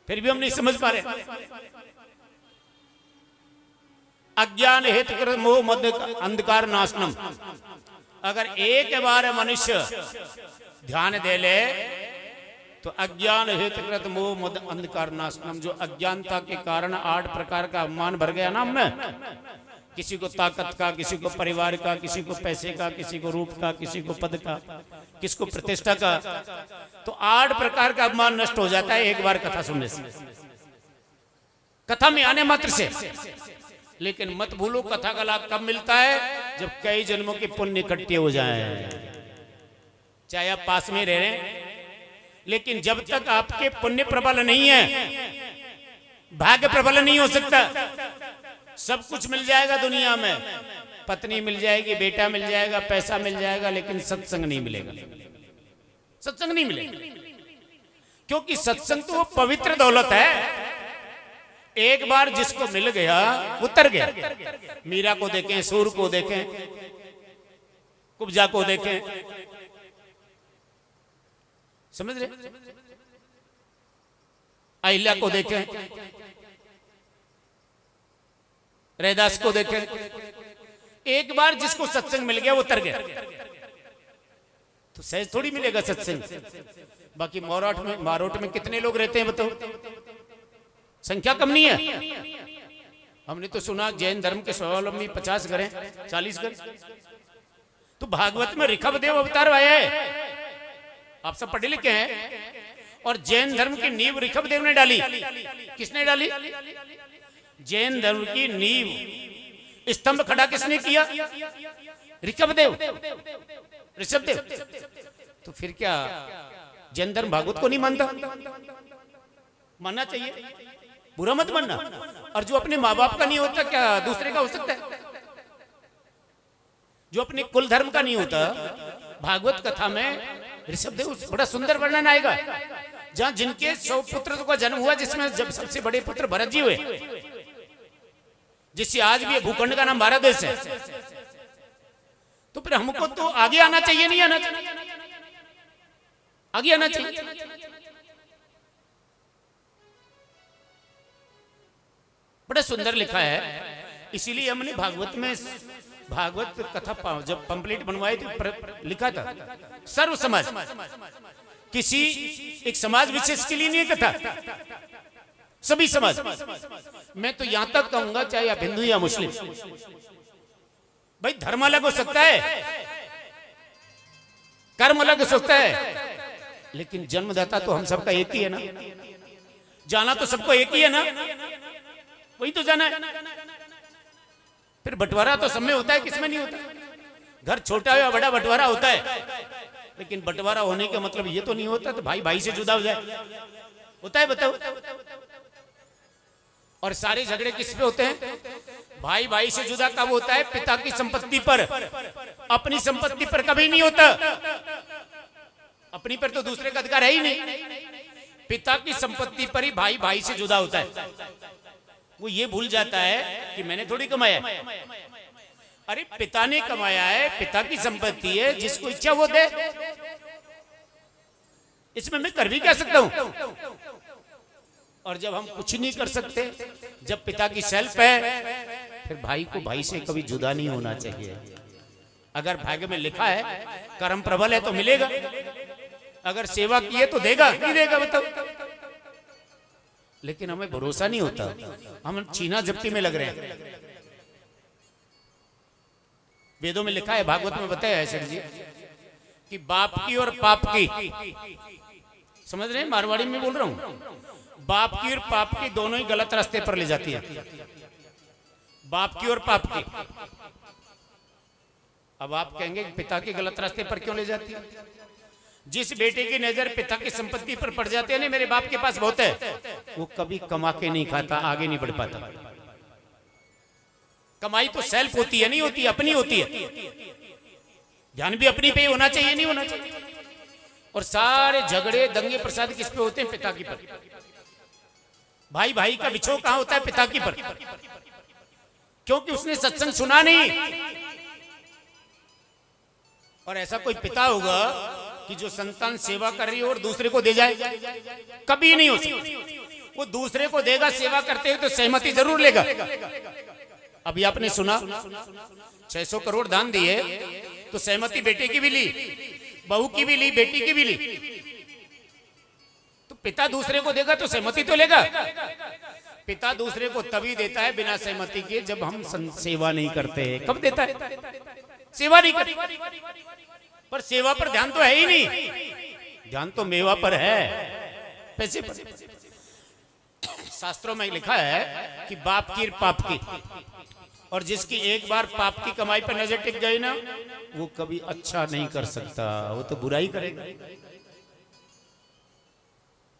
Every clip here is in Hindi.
फिर भी हम नहीं समझ पा रहे। अज्ञान हेतु कृत मोह मद अंधकार नाशनम। अगर एक बार मनुष्य ध्यान दे ले तो अज्ञान हेतु कृत मोह मद अंधकार नाशनम, जो अज्ञानता के कारण 8 प्रकार का अभिमान भर गया ना हमने, किसी को ताकत का, किसी को परिवार का, किसी को पैसे का, किसी को रूप का, किसी को पद का, किसी को प्रतिष्ठा का, तो 8 प्रकार का अभिमान नष्ट हो जाता है एक बार कथा सुनने से, कथा में आने मात्र से। लेकिन मत भूलो कथा का लाभ कब मिलता है? जब कई जन्मों के पुण्य इकट्ठे हो जाएं। चाहे आप पास में रह रहे हैं, लेकिन जब तक आपके पुण्य प्रबल नहीं है, भाग्य प्रबल नहीं हो सकता। सब कुछ मिल जाएगा दुनिया में, पत्नी मिल जाएगी, बेटा मिल जाएगा, पैसा मिल जाएगा, लेकिन सत्संग नहीं मिलेगा। सत्संग नहीं मिलेगा, क्योंकि सत्संग तो वो पवित्र दौलत है। एक बार जिसको मिल गया उतर गया। मीरा को देखें, सूर को देखें, कुब्जा को देखें, समझ रहे, अहिल्या को देखें, रैदास को देखें। एक बार जिसको सत्संग मिल गया वो उतर गया, तो सहज थोड़ी मिलेगा सत्संग। बाकी मारोट में कितने लोग रहते हैं बताओ? संख्या कम नहीं है। हमने तो सुना जैन धर्म के स्वावलंबी 50 घर हैं, 40 घर। तो भागवत में ऋषभ देव अवतार आया है, आप सब पढ़े लिखे हैं। और जैन धर्म की नींव ऋषभ देव ने डाली। किसने डाली? जैन धर्म की नींव, स्तंभ खड़ा किसने किया? ऋषभ देव, ऋषभ देव। तो फिर क्या जैन धर्म भागवत को नहीं मानता? मानना चाहिए, बुरा मत मानना। और जो अपने माँ बाप का नहीं होता, क्या दूसरे का हो सकता है? जो अपने कुल धर्म का नहीं होता, भागवत कथा में ऋषभ देव बड़ा सुंदर वर्णन आएगा, जहां जिनके 100 पुत्र का जन्म हुआ, जिसमें जब सबसे बड़े पुत्र भरत जी हुए, जिससे आज भी भूखंड का नाम भारत देश है। तो फिर हमको तो आगे आना चाहिए, नहीं आना चाहिए? आगे आना चाहिए। बड़ा सुंदर लिखा है, इसीलिए हमने भागवत कथा जब पंपलेट बनवाई तो लिखा था सर्व समाज, किसी एक समाज विशेष के लिए नहीं कथा, सभी समाज। मैं तो यहां तक कहूंगा, चाहे आप हिंदू या मुस्लिम, भाई धर्म अलग हो सकता है, कर्म अलग हो सकता है, लेकिन जन्मदाता तो हम सबका एक ही है ना। जाना तो सबको एक ही है ना, वही तो जाना है। फिर बंटवारा तो सब में होता है, किसमें नहीं होता? घर छोटा या बड़ा बंटवारा होता है, लेकिन बंटवारा होने का मतलब ये तो नहीं होता तो भाई भाई से जुदा हो जाए। होता है? बताओ। और सारे झगड़े किस पे होते हैं? भाई भाई से जुदा कब होता है? पिता की संपत्ति पर, अपनी संपत्ति पर कभी नहीं होता। अपनी पर तो दूसरे का अधिकार है ही नहीं। पिता की संपत्ति पर ही भाई भाई से जुदा होता है। वो ये भूल जाता है कि मैंने थोड़ी कमाया। अरे पिता ने कमाया है, पिता की संपत्ति है, जिसको इच्छा वो दे। इसमें मैं कर भी क्या सकता हूं? और जब हम कुछ नहीं कर सकते, जब पिता की सेल्फ है, फिर भाई को भाई से कभी जुदा नहीं होना चाहिए। अगर भाग्य में लिखा है, कर्म प्रबल है तो मिलेगा, अगर सेवा की है तो देगा, नहीं देगा बताओ। लेकिन हमें भरोसा नहीं होता, हम छीना झपटी में लग रहे हैं। वेदों में लिखा है, भागवत में बताया है सर जी, कि बाप की और पाप की, समझ रहे हैं, मारवाड़ी में बोल रहा हूं, बाप की और पाप की दोनों ही गलत रास्ते पर ले जाती है। बाप की और पाप की। अब आप कहेंगे पिता के गलत रास्ते पर क्यों ले जाती है? जिस बेटे की नजर पिता की संपत्ति पर पड़ जाती है ना, मेरे बाप के पास बहुत है, वो कभी कमा के नहीं खाता, आगे नहीं बढ़ पाता। कमाई तो सेल्फ होती है, नहीं होती, अपनी होती है। ध्यान भी अपनी पे ही होना चाहिए, नहीं होना चाहिए। और सारे झगड़े दंगे प्रसाद किस पे होते हैं? पिता की पर। भाई भाई का विछोह कहां होता है? पिता की पर, क्योंकि उसने सत्संग सुना नहीं। और ऐसा कोई पिता होगा कि जो संतान सेवा कर रही हो और दूसरे को दे जाए? कभी नहीं हो सकता। वो दूसरे को देगा सेवा करते हुए तो सहमति जरूर लेगा। अभी आपने सुना 600 करोड़ दान दिए तो सहमति बेटे की भी ली, बहू की भी ली, बेटी की भी ली। तो पिता दूसरे को देगा तो सहमति तो लेगा। पिता दूसरे को तभी देता है बिना सहमति के जब हम सेवा नहीं करते। कब देता है? सेवा नहीं करते। पर सेवा पर ध्यान तो है ही नहीं, ध्यान तो मेवा पर है, पैसे पर। शास्त्रों में लिखा है कि बाप की पाप की, और जिसकी एक बार पाप की कमाई पर नजर टिक गई ना, वो कभी अच्छा नहीं कर सकता, वो तो बुराई करेगा।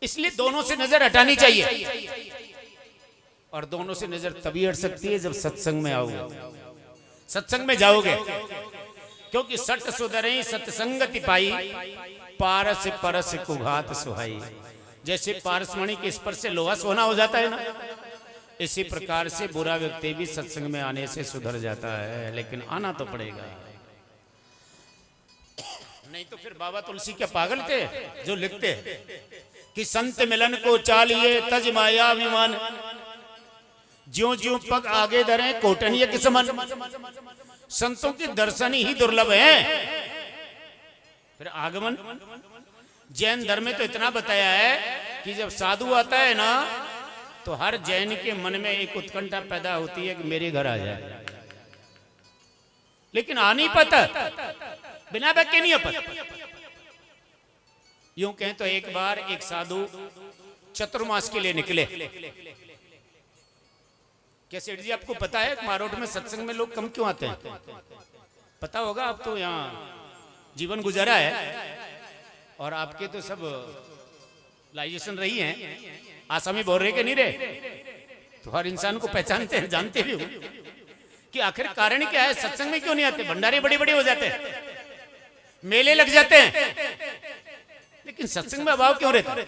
इसलिए दोनों से नजर हटानी चाहिए, और दोनों से नजर तभी हट सकती है जब सत्संग में आओगे, सत्संग में जाओगे। क्योंकि सट सुधरई सत्संगति पाई, पारस परस कुघात सुहाई। जैसे पारसमणि के स्पर्श से लोहा सोना हो जाता है ना, इसी प्रकार से बुरा व्यक्ति भी सत्संग में आने से सुधर जाता है, लेकिन आना तो पड़ेगा। नहीं तो फिर बाबा तुलसी क्या पागल थे जो लिखते कि संत मिलन को चालिए तज माया विमान, ज्यों ज्यों पग आगे धरे कोटनिया के समान। संतों के दर्शन ही दुर्लभ है। फिर आगमन, जैन धर्म में तो इतना बताया है कि जब साधु आता है ना, तो हर जैन के मन में एक उत्कंठा पैदा होती है कि मेरे घर आ जाए, लेकिन आ नहीं पाता, बिना बैके नहीं आ पाता। यूं कहें तो एक बार एक साधु चतुर्मास के लिए निकले। क्या सेठ जी आपको पता है मारोट में सत्संग में लोग कम क्यों आते हैं? पता होगा, आप तो यहाँ जीवन गुजारा है, और आपके तो सब लाइजेशन रही हैं, आसामी बोल रहे कि नहीं रहे, तो हर इंसान को पहचानते हैं, जानते भी हो कि आखिर कारण क्या है, सत्संग में क्यों नहीं आते? भंडारे बड़े बड़े हो जाते हैं, मेले लग जाते हैं, लेकिन सत्संग में अभाव क्यों रहता है?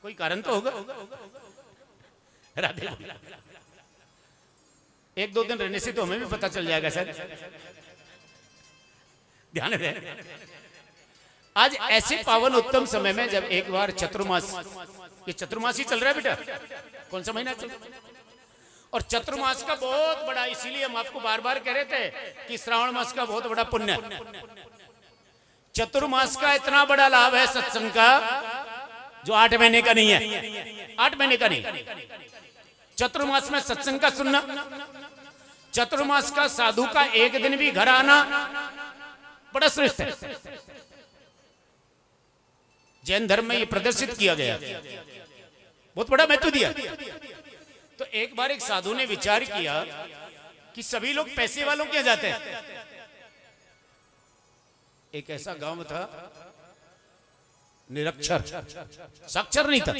कोई कारण तो होगा। राधे। एक दो दिन रहने से तो हमें भी पता चल जाएगा सर, ध्यान रहे। आज ऐसे पावन उत्तम समय में जब एक बार चतुर्मास, ये चतुर्मास ही चल रहा है बेटा, कौन सा महीना चल रहा है? और चतुर्मास का बहुत बड़ा, इसीलिए हम आपको बार बार कह रहे थे कि श्रावण मास का बहुत बड़ा पुण्य, चतुर्मास का इतना बड़ा लाभ है सत्संग का जो 8 महीने का नहीं है। 8 महीने का नहीं, चतुर्मास में सत्संग का सुनना, चतुर्मास का साधु का एक दिन भी घर आना बड़ा श्रेष्ठ है। जैन धर्म में ये प्रदर्शित किया गया, बहुत बड़ा महत्व दिया। तो एक बार एक साधु ने विचार किया कि सभी लोग पैसे वालों के यहाँ जाते हैं। एक ऐसा गांव था, निरक्षर, साक्षर नहीं था,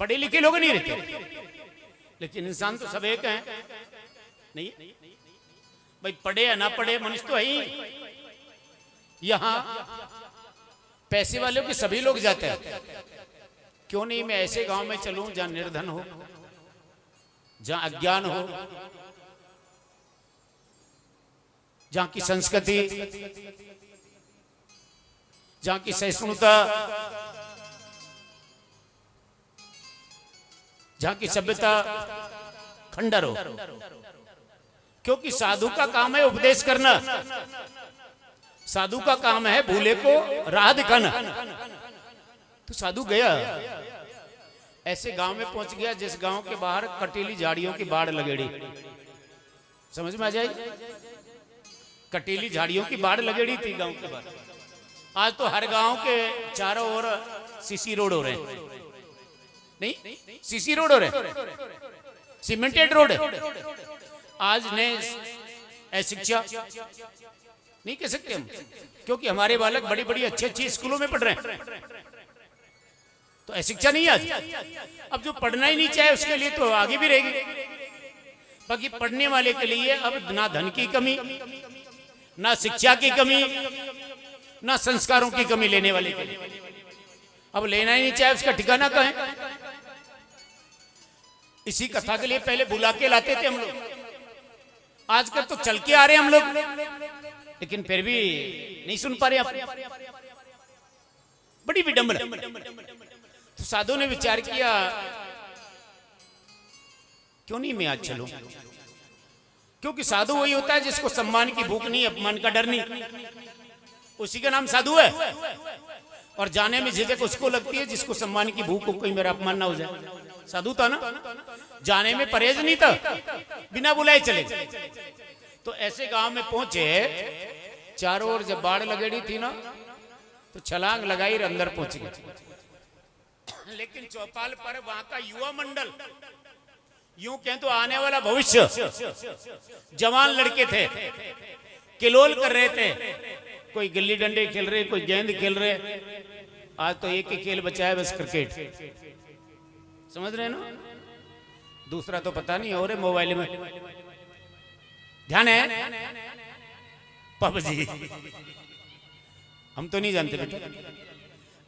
पढ़े लिखे लोग नहीं रहते, लेकिन इंसान तो सब एक हैं। नहीं भाई, पढ़े या ना पढ़े मनुष्य तो है ही। यहां पैसे वालों के सभी लोग जाते हैं। क्यों नहीं मैं ऐसे गांव में चलूं जहां निर्धन हो, जहां अज्ञान हो, जहां की संस्कृति, जहां की सहिष्णुता, जहां की सभ्यता खंडर हो। क्योंकि साधु का काम है उपदेश करना, साधु का काम है भूले को राह दिखाना। तो साधु गया, ऐसे गांव में पहुंच गया जिस गांव के बाहर कटीली झाड़ियों की बाढ़ लगेड़ी। समझ में आ जाए, कटीली झाड़ियों की बाढ़ लगेड़ी थी गांव के बाहर। आज तो हर गांव के चारों ओर सीसी रोड हो रहे हैं, नहीं सीसी रोड हो रहे, सीमेंटेड रोड है। आज ने अशिक्षा नहीं कह सकते हम, क्योंकि हमारे बालक बड़ी बड़ी अच्छी अच्छी स्कूलों में पढ़ रहे हैं, तो अशिक्षा नहीं आज। अब जो पढ़ना ही नहीं चाहे उसके लिए तो आगे भी रहेगी। बाकी पढ़ने वाले के लिए अब ना धन की कमी, ना शिक्षा की कमी, ना संस्कारों की कमी लेने वाले के लिए। अब लेना ही नहीं चाहे उसका ठिकाना कहाँ है? इसी कथा के लिए पहले बुला के लाते थे हम लोग, आजकल तो चल के आ रहे हैं हम लोग, लेकिन फिर भी नहीं सुन पा रहे आप। बड़ी विडंबना। तो साधु ने विचार किया क्यों नहीं मैं आज चलूं, क्योंकि साधु वही होता है जिसको सम्मान की भूख नहीं, अपमान का डर नहीं, उसी का नाम साधु है। और जाने में झिझक उसको लगती है जिसको सम्मान की भूख हो, कोई मेरा अपमान ना हो जाए। साधु था ना, जाने में परहेज नहीं था, बिना बुलाए चले। तो ऐसे गांव में पहुंचे, चारों ओर जब बाढ़ लगेड़ी थी ना, तो छलांग लगाई और अंदर पहुंच गए। लेकिन चौपाल पर वहां का युवा मंडल, यूं कहें तो आने वाला भविष्य, जवान लड़के थे, किलोल कर रहे थे। कोई गिल्ली डंडे खेल रहे, कोई गेंद खेल रहे। आज तो एक ही खेल बचा है बस, क्रिकेट। समझ रहे ना, दूसरा तो पता नहीं हो रहे मोबाइल में। ध्यान है, पबजी हम तो नहीं जानते बेटा।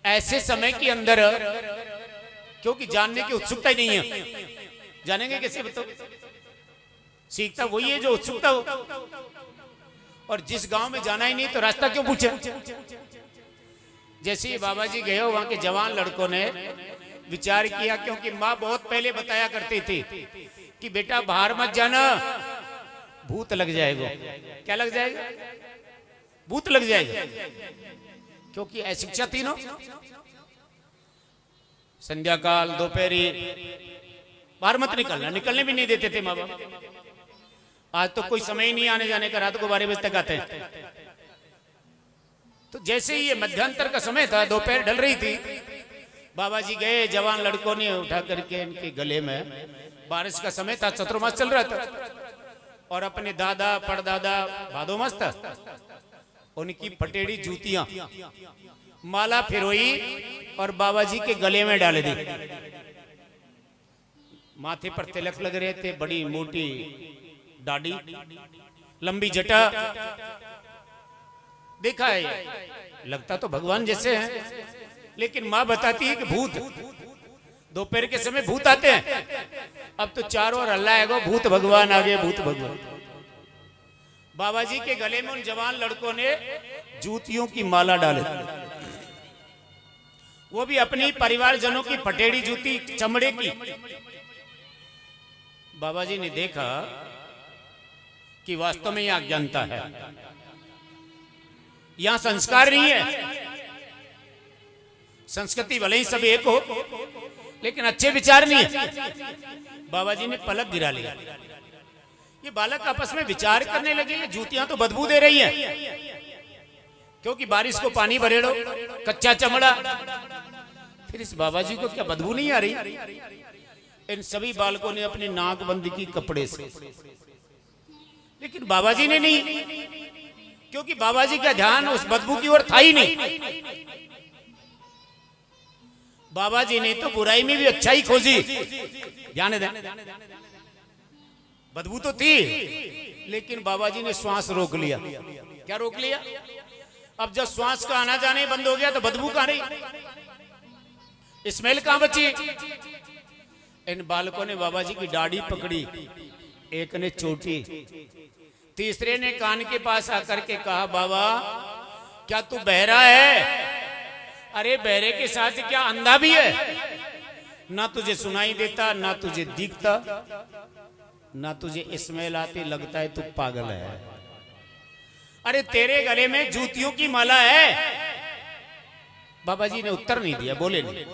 ऐसे समय के अंदर, क्योंकि जानने की उत्सुकता ही नहीं है, जानेंगे कैसे बताओ? सीखता वही है जो उत्सुकता हो। और जिस गांव में जाना ही नहीं तो रास्ता क्यों पूछे? जैसे ही बाबा जी गए, वहां के जवान लड़कों ने विचार किया, क्योंकि माँ बहुत पहले बताया करती थी कि बेटा बाहर मत जाना, भूत लग जाएगा। क्या लग जाएगा? भूत लग जाएगा। क्योंकि अशिक्षा थी ना, संध्या काल दोपहरी बाहर मत निकलना, निकलने भी नहीं देते थे माँ बाप। आज तो कोई समय ही नहीं आने जाने का, रात को 12 बजे तक आते हैं। तो जैसे ही ये मध्यांतर का समय था, दोपहर ढल रही थी, बाबा जी गए, जवान लड़कों ने उठा करके इनके गले में, बारिश का समय था, चतुर्मास चल रहा था, और अपने दादा परदादा भादो मास था, उनकी फटेड़ी जूतियां माला फिरोई और बाबा जी के गले में डाल दी। माथे पर तिलक लग रहे थे, बड़ी मोटी दाढ़ी, लंबी जटा। देखा है, लगता तो भगवान जैसे हैं, लेकिन माँ बताती है कि भूत, दोपहर के समय भूत आते हैं। अब तो चारों ओर हल्ला है, भूत भगवान आ गए, भूत भगवान। बाबा जी के गले में उन जवान लड़कों ने जूतियों की माला डाली, वो भी अपनी परिवारजनों की फटेड़ी जूती, चमड़े की। बाबा जी ने देखा कि वास्तव में यह अज्ञानता है, यहां संस्कार नहीं है। संस्कृति भले ही सब एक हो, लेकिन अच्छे विचार नहीं है। बाबा जी ने पलक गिरा लिया। ये बालक आपस में विचार करने लगे, ये जूतियां तो बदबू दे रही हैं, क्योंकि बारिश को पानी भरेड़ो, कच्चा चमड़ा। फिर इस बाबा जी को क्या बदबू नहीं आ रही? इन सभी बालकों ने अपनी नाक बंद की कपड़े से, लेकिन बाबा जी ने नहीं, क्योंकि बाबा जी का ध्यान उस बदबू की ओर था ही नहीं। बाबा जी ने तो बुराई में भी अच्छाई खोजी। ध्यान दें, बदबू तो थी, लेकिन बाबा जी ने श्वास रोक लिया। क्या रोक लिया? अब जब श्वास का आना जाने बंद हो गया तो बदबू कहां रही, स्मेल कहां बची? इन बालकों ने बाबा जी की दाढ़ी पकड़ी, एक ने चोटी, तीसरे ने कान के पास आकर के कहा, बाबा क्या तू बहरा है? अरे बहरे के साथ क्या अंधा भी है? ना तुझे सुनाई देता, ना तुझे दिखता, ना तुझे स्मेल आती, लगता है तू पागल है। अरे तेरे गले में जूतियों की माला है। बाबा जी ने उत्तर नहीं दिया, बोले नहीं,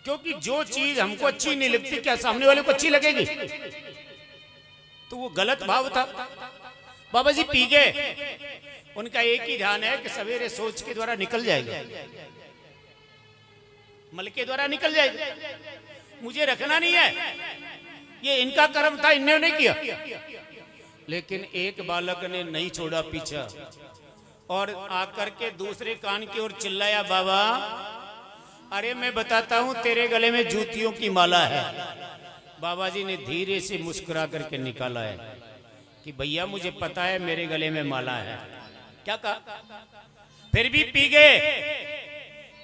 क्योंकि जो चीज हमको अच्छी नहीं लगती, क्या सामने वाले को अच्छी लगेगी? तो वो गलत भाव था। बाबा जी पी गए। उनका एक ही ध्यान है कि सवेरे सोच के द्वारा निकल जाएगा, मल के द्वारा निकल जाएगा, मुझे रखना नहीं है। ये इनका कर्म था, इन्होंने किया। लेकिन एक बालक ने नहीं छोड़ा पीछा, और आकर के दूसरे कान की ओर चिल्लाया, बाबा अरे मैं बताता हूं, तेरे गले में जूतियों की माला है। बाबा जी ने धीरे से मुस्कुरा करके निकाला है कि भैया मुझे पता है मेरे गले में माला है। क्या कहा? फिर भी पी गए।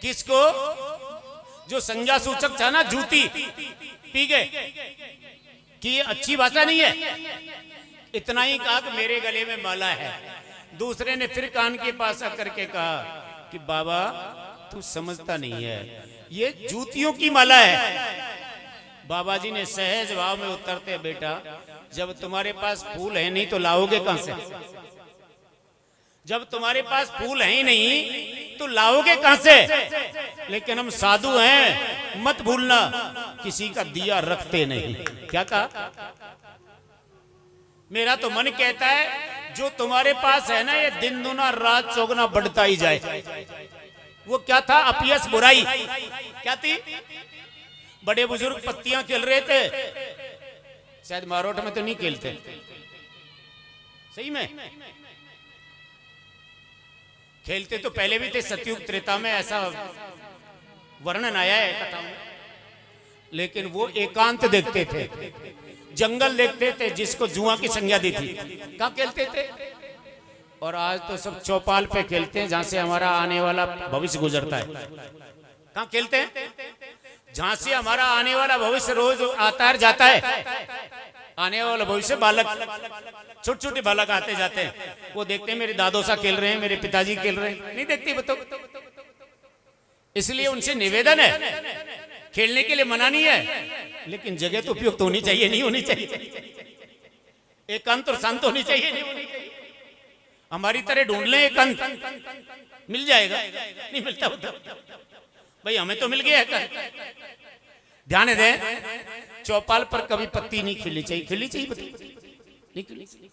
किसको? जो संज्ञा सूचक था ना, जूती, पी गए कि ये अच्छी भाषा नहीं है। इतना ही कहा कि मेरे गले में माला है। दूसरे ने फिर कान के पास आकर के कहा कि बाबा तू समझता नहीं है, ये जूतियों की माला है। बाबा जी ने सहज भाव में उतरते, बेटा जब तुम्हारे पास फूल है नहीं तो लाओगे कहां से? जब तुम्हारे पास फूल है ही नहीं तो लाओगे कहां से? लेकिन हम साधु हैं, मत भूलना, किसी का दिया रखते नहीं। क्या कहा? मेरा तो मन कहता है जो तुम्हारे पास है ना, ये दिन दुना रात चौगुना बढ़ता ही जाए। वो क्या था? अपयस बुराई। क्या थी? बड़े बुजुर्ग पत्तियां खेल रहे थे, शायद मारोट में तो नहीं खेलते, सही में खेलते तो पहले भी थे, सतयुग त्रेता में ऐसा वर्णन आया है कथा में। लेकिन वो एकांत देखते थे, जंगल देखते थे, जिसको जुआ की संज्ञा दी थी। कहाँ खेलते थे? और आज तो सब चौपाल पे खेलते हैं, जहां से हमारा आने वाला भविष्य गुजरता है। कहाँ खेलते हैं? जहां से हमारा आने वाला भविष्य रोज आता है जाता है। आने वाला भविष्य बालक, छोटे छोटे बालक आते जाते हैं, वो देखते हैं मेरे दादो सा खेल रहे हैं, मेरे पिताजी खेल रहे हैं, नहीं देखती वो तो। इसलिए उनसे निवेदन है, खेलने के लिए मना नहीं है, लेकिन जगह तो उपयुक्त होनी चाहिए, नहीं होनी चाहिए। एकांत और शांत होनी चाहिए, नहीं होनी चाहिए। हमारी तरह ढूंढ लें एकांत, मिल जाएगा, नहीं मिलता होता भाई, हमें तो मिल गया। ध्यान दें, चौपाल पर कभी पत्ती नहीं खिलनी चाहिए। खिलनी चाहिए पत्ती? नहीं खिलनी चाहिए।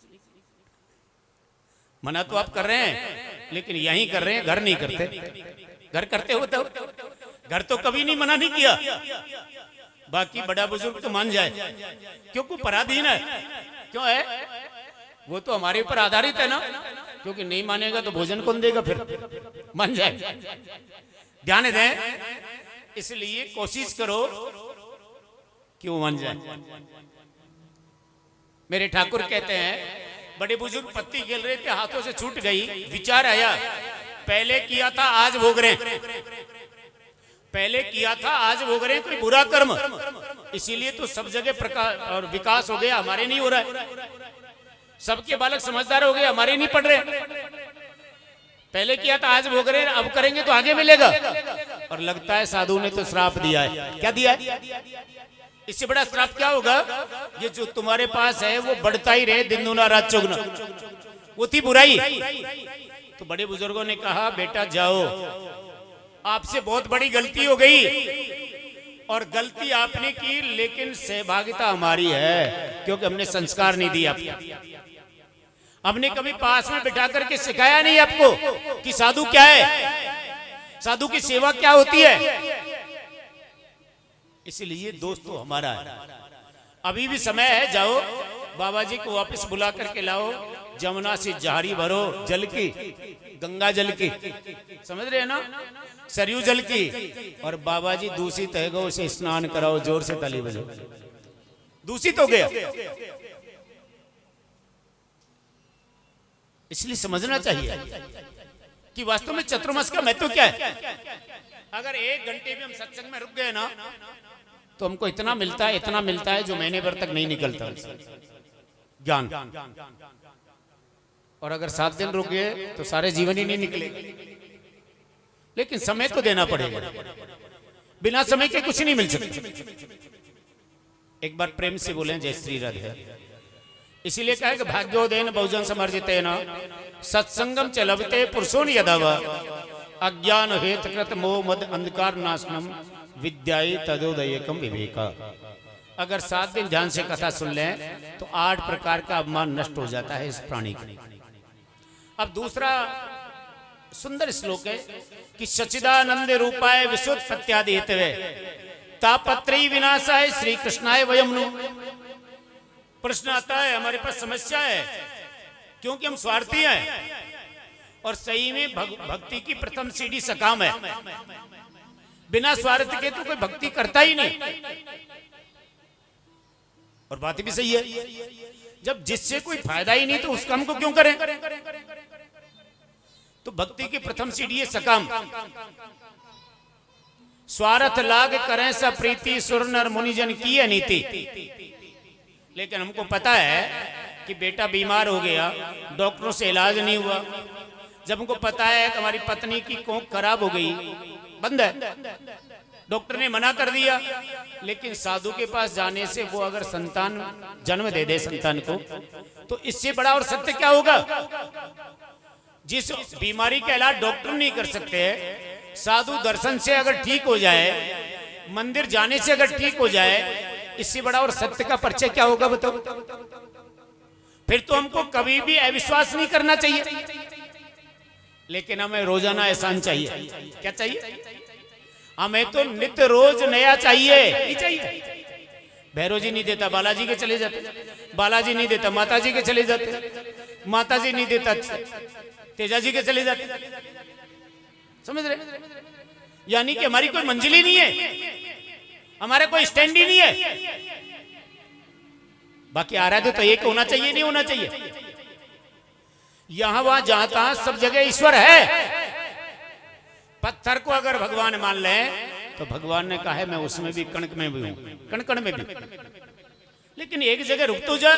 मना तो आप कर रहे हैं, लेकिन यहीं कर रहे हैं, घर नहीं करते। घर करते हो तो घर तो कभी नहीं मना नहीं किया। बाकी बड़ा बुजुर्ग तो मान जाए, क्योंकि पराधीन है। क्यों है? वो तो हमारे ऊपर आधारित है ना, क्योंकि नहीं मानेगा तो भोजन कौन देगा? फिर मान जाए। ध्यान दें, इसलिए कोशिश करो कि वो मान जाए। मेरे ठाकुर कहते हैं, बड़े बुजुर्ग पत्ती खेल रहे थे, हाथों से छूट गई, विचार आया, पहले किया था आज भोग रहे, पहले किया था आज भोग रहे कोई बुरा कर्म, इसीलिए तो सब जगह प्रकाश और विकास हो गया, हमारे नहीं हो रहा है। सबके बालक समझदार हो गए, हमारे नहीं पढ़ रहे। पहले किया था आज भोग रहे, अब करेंगे तो आगे मिलेगा। और लगता है साधु ने तो श्राप दिया है। क्या दिया है? इससे बड़ा श्राप क्या होगा? ये जो तुम्हारे पास है वो बढ़ता ही रहे, दिन दुना रात चौगुना, वो थी बुराई। तो बड़े बुजुर्गों ने कहा, बेटा जाओ, आपसे बहुत बड़ी गलती हो गई, और गलती आपने की, लेकिन सहभागिता हमारी है, क्योंकि हमने संस्कार नहीं दिया आपको। हमने कभी पास में बिठा करके सिखाया नहीं आपको कि साधु क्या है, साधु की सेवा क्या होती है। इसलिए दोस्तों हमारा है, अभी भी समय है, जाओ बाबा जी को वापस बुला करके लाओ, जमुना से झाड़ी भरो जल की, गंगा जल की, समझ रहे हैं ना, सरयू जल की, और बाबा जी दूषित है गो, उसे स्नान कराओ, जोर से ताली बजाओ। दूषित हो गया, इसलिए समझना चाहिए कि वास्तव में चतुर्मास का महत्व क्या है। अगर 1 घंटे भी हम सत्संग में रुक गए ना, तो हमको इतना मिलता है, इतना मिलता है जो महीने भर तक नहीं निकलता ज्ञान। और अगर 7 दिन रुक गए तो सारे जीवन ही नहीं निकले। लेकिन समय तो देना पड़ेगा, बिना समय के कुछ नहीं मिल सकता। एक बार प्रेम से बोले जय श्री राधे। इसीलिए कहा कि भाग्योदयन बहुजन समर्जितेन सत्संगम च लभते पुरुषों यदव अज्ञान हेत कृत मोह मद अंधकार नाशनम विद्याई तदोदयकम विवेका। अगर 7 दिन ध्यान से कथा सुन लें तो 8 प्रकार का अभिमान नष्ट हो जाता है इस प्राणी का। अब दूसरा सुंदर श्लोक है कि सच्चिदानंद रूपाय विश्वोत्पत्त्यादि हेतवे तापत्रयी विनाशाय श्री कृष्णाय वयम नु। प्रश्न आता है, हमारे पास समस्या है, क्योंकि हम स्वार्थी हैं, और सही में भक्ति की प्रथम सीढ़ी सकाम है। बिना स्वार्थ के तो कोई भक्ति करता ही नहीं। और बात भी सही है, जब जिससे कोई फायदा ही नहीं तो उस काम को क्यों करें। तो भक्ति की प्रथम सीढ़ी है सकाम। स्वार्थ लाग करें सब प्रीति सुर नर मुनिजन की है नीति। लेकिन हमको पता है कि बेटा बीमार हो गया, डॉक्टरों से इलाज नहीं हुआ, जब हमको पता है कि हमारी पत्नी की कोख खराब हो गई, बंद है, डॉक्टर ने मना कर दिया। लेकिन साधु के पास जाने से वो अगर संतान जन्म दे दे संतान को, तो इससे बड़ा और सत्य क्या होगा। जिस बीमारी का इलाज डॉक्टर नहीं कर सकते, साधु दर्शन से अगर ठीक हो जाए, मंदिर जाने से अगर ठीक हो जाए, इससे बड़ा और सत्य का परिचय क्या होगा बताओ। फिर तो हमको कभी भी अविश्वास नहीं करना चाहिए, लेकिन हमें रोजाना एहसान चाहिए। क्या चाहिए? हमें तो नित्य रोज नया चाहिए ही चाहिए। भैरव जी नहीं देता, बालाजी के चले जाते, बालाजी नहीं देता, माता जी के चले जाते, माता जी नहीं देता, तेजा जी के चले जाते। समझ रहे? यानी कि हमारी कोई मंजिल ही नहीं है, हमारा कोई स्टैंड ही नहीं है। बाकी आराध्य तो एक होना चाहिए, नहीं होना चाहिए। यहां वहां जहां तहां सब जगह ईश्वर है। पत्थर को अगर भगवान मान ले, तो भगवान ने कहा है मैं उसमें भी कणक में भी हूं, कण कण में भी। लेकिन एक जगह रुक तो जा।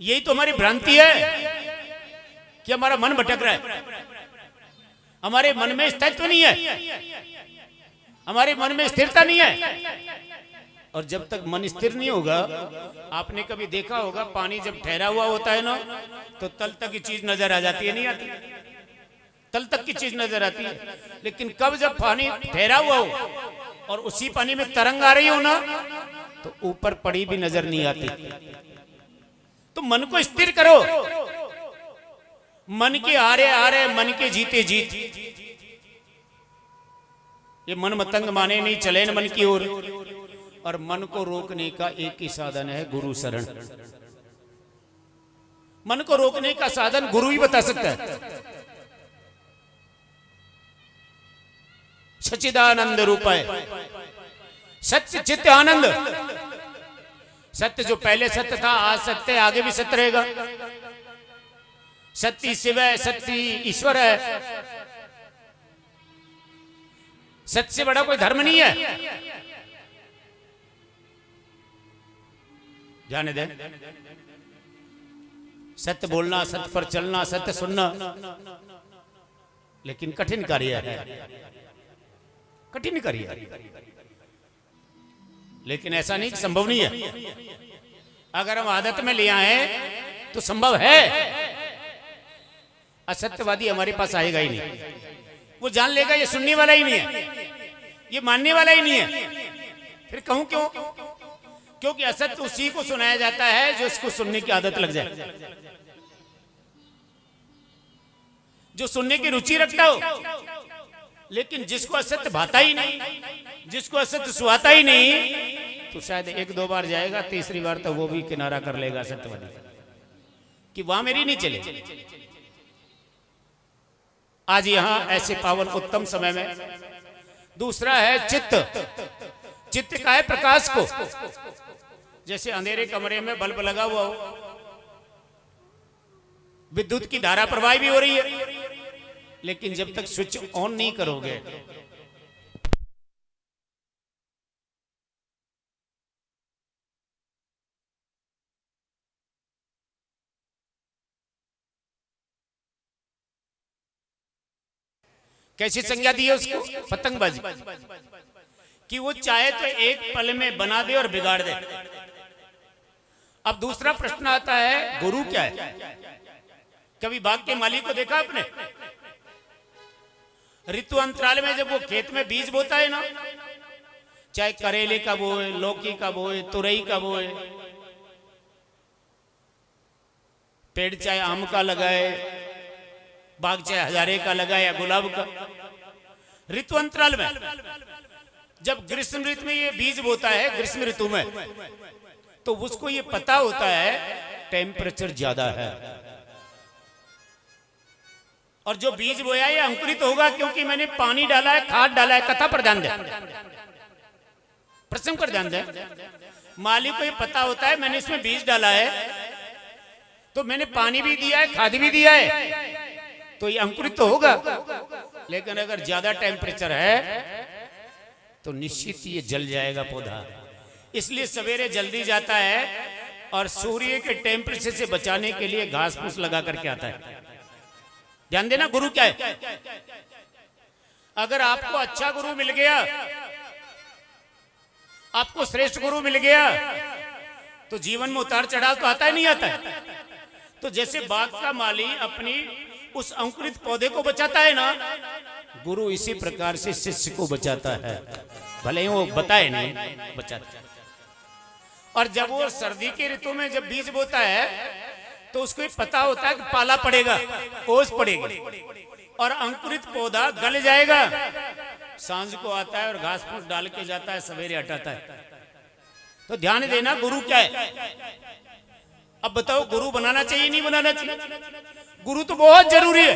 यही तो हमारी भ्रांति है कि हमारा मन भटक रहा है, हमारे मन में स्थायित्व नहीं है, हमारे मन में स्थिरता नहीं है। और जब तक मन स्थिर नहीं होगा, आपने कभी देखा होगा पानी जब ठहरा हुआ होता है ना, तो तल तक की चीज नजर आ जाती है, नहीं आती? तल तक की चीज नजर आती है। लेकिन कब जब पानी ठहरा हुआ हो और उसी पानी में तरंग आ रही हो ना, तो ऊपर पड़ी भी नजर नहीं आती। तो मन को स्थिर करो। मन के हारे हारे, मन के जीते जीत। ये मन मतंग माने नहीं, चले न मन की ओर। और मन को रोकने का एक ही साधन है, गुरु शरण। मन को रोकने का साधन गुरु ही बता सकता है। सच्चिदानंद रूप है, सत्य चित्त आनंद। सत्य जो पहले सत्य था, आज सत्य है, आगे भी सत्य रहेगा। सत्य शिव है, सत्य ईश्वर है। सत्य से बड़ा कोई धर्म नहीं है। ध्यान दे, सत्य बोलना, सत्य पर चलना, सत्य सुनना, लेकिन कठिन कार्य है, कठिन कार्य है। लेकिन ऐसा नहीं कि संभव नहीं है। अगर हम आदत में ले आए तो संभव है। असत्यवादी हमारे पास आएगा ही नहीं। वो जान लेगा ये सुनने वाला ही नहीं है, ये मानने वाला ही नहीं है। फिर कहूं क्यों? क्योंकि असत्य उसी को सुनाया जाता है जो इसको सुनने की आदत लग जाए, जो सुनने की रुचि रखता हो। लेकिन जिसको असत्य भाता ही नहीं, जिसको असत्य सुहाता ही नहीं, तो शायद एक दो बार जाएगा, तीसरी बार तो वो भी किनारा कर लेगा सत्यवादी कि वहां मेरी नहीं चले। आज यहां ऐसे पावन उत्तम समय में दूसरा है चित्त। चित्त का है प्रकाश को। जैसे अंधेरे कमरे में बल्ब लगा हुआ हो, विद्युत की धारा प्रवाह भी हो रही है, लेकिन जब तक स्विच ऑन नहीं करोगे, कैसी संज्ञा दी है उसको? पतंगबाजी। कि वो चाहे तो एक पल में बना दे और बिगाड़ दे। अब दूसरा प्रश्न आता है, गुरु क्या है? कभी बाग के माली को देखा आपने? ऋतु अंतराल में जब वो खेत में बीज बोता है ना, चाहे करेले का बोए, लौकी का बोए, तुरई का बोए, पेड़ चाहे आम का लगाए, बाग चाहे हजारे का लगाए या गुलाब का, ऋतु अंतराल में जब ग्रीष्म ऋतु में ये बीज बोता है, ग्रीष्म ऋतु में, तो उसको ये पता होता है टेम्परेचर ज्यादा है और जो बीज बोया ये अंकुरित होगा, क्योंकि मैंने पानी डाला है, खाद डाला है। कथा पर ध्यान दे, प्रश्न पर ध्यान दे। माली को ये पता होता है मैंने इसमें बीज डाला है, तो मैंने पानी भी दिया है, खाद भी दिया है, तो ये अंकुरित तो होगा। लेकिन अगर ज्यादा टेम्परेचर है तो निश्चित ये जल जाएगा पौधा। इसलिए सवेरे जल्दी जाता है और सूर्य के टेम्परेचर से बचाने के लिए घास फूस लगा करके आता है। ध्यान देना, गुरु क्या है? अगर आपको अच्छा गुरु मिल गया, आपको श्रेष्ठ गुरु मिल गया, तो जीवन में उतार चढ़ाव तो आता ही नहीं आता है। तो जैसे बाग का माली अपनी उस अंकुरित पौधे को बचाता है ना, गुरु इसी प्रकार से शिष्य को बचाता है, भले ही वो बताए नहीं, बचाता है। और जब वो सर्दी के ऋतु में जब बीज बोता है तो उसको पता होता है कि पाला पड़ेगा, ओस पड़ेगी और अंकुरित पौधा गल जाएगा। सांझ को आता है और घास फूस डाल के जाता है, सवेरे हटाता है। तो ध्यान देना, गुरु क्या है। अब बताओ, गुरु बनाना चाहिए नहीं बनाना चाहिए? गुरु तो बहुत जरूरी है,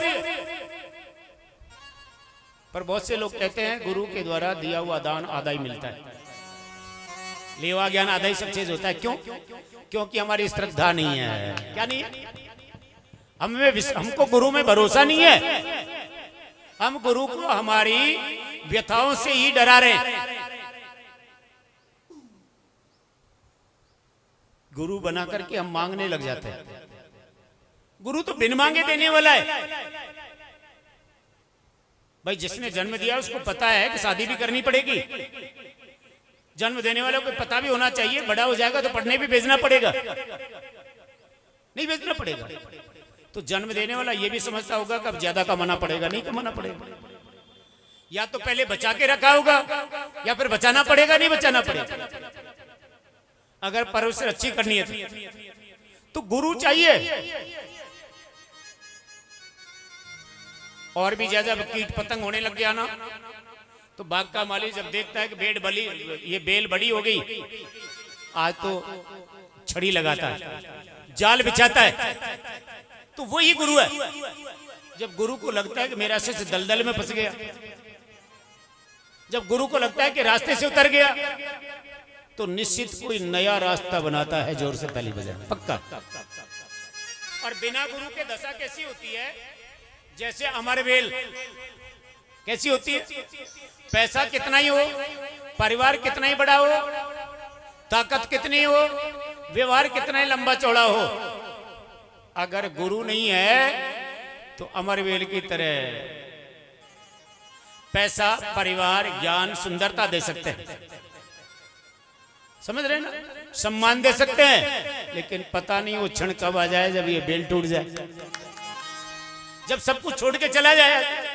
पर बहुत से लोग कहते हैं गुरु के द्वारा दिया हुआ दान आधा ही मिलता है, लेवा ज्ञान आधा ही सब चीज होता है। क्यों? क्योंकि हमारी श्रद्धा नहीं है। क्या नहीं है? हमको गुरु में भरोसा नहीं है। हम गुरु को हमारी व्यथाओं से ही डरा रहे हैं। गुरु बना करके हम मांगने लग जाते हैं। गुरु तो बिन मांगे देने वाला है। भाई जिसने जन्म दिया उसको पता है कि शादी भी करनी पड़ेगी। जन्म देने वाले को पता भी होना चाहिए, बड़ा हो जाएगा तो पढ़ने भी भेजना पड़ेगा, नहीं भेजना पड़ेगा। तो जन्म देने वाला ये भी समझता होगा कि अब ज्यादा कमाना पड़ेगा, नहीं कमाना पड़ेगा। या तो पहले बचा के रखा होगा या फिर बचाना पड़ेगा, नहीं बचाना पड़ेगा। अगर परवरिश अच्छी करनी है तो गुरु चाहिए। और भी ज्यादा कीट पतंग होने लग गया ना, तो बाग का माली जब देखता है कि ये बेल बड़ी हो गई, आज तो छड़ी लगाता है, जाल बिछाता है। तो वही गुरु है। जब गुरु को लगता है कि मेरा शिष्य दलदल में फंस गया, जब गुरु को लगता है कि रास्ते से उतर गया, तो निश्चित कोई नया रास्ता बनाता है। जोर से ताली बजा, पक्का। और बिना गुरु के दशा कैसी होती है? जैसे अमरवेल कैसी होती है? पैसा कितना ही हो, परिवार कितना ही बड़ा हो, ताकत कितनी हो, व्यवहार कितना ही लंबा चौड़ा हो, अगर गुरु नहीं है तो अमरवेल की तरह पैसा, परिवार, ज्ञान, सुंदरता दे सकते हैं, समझ रहे ना, सम्मान दे सकते हैं, लेकिन पता नहीं वो क्षण कब आ जाए जब ये बेल टूट जाए, जब सब कुछ छोड़ के चला जाए।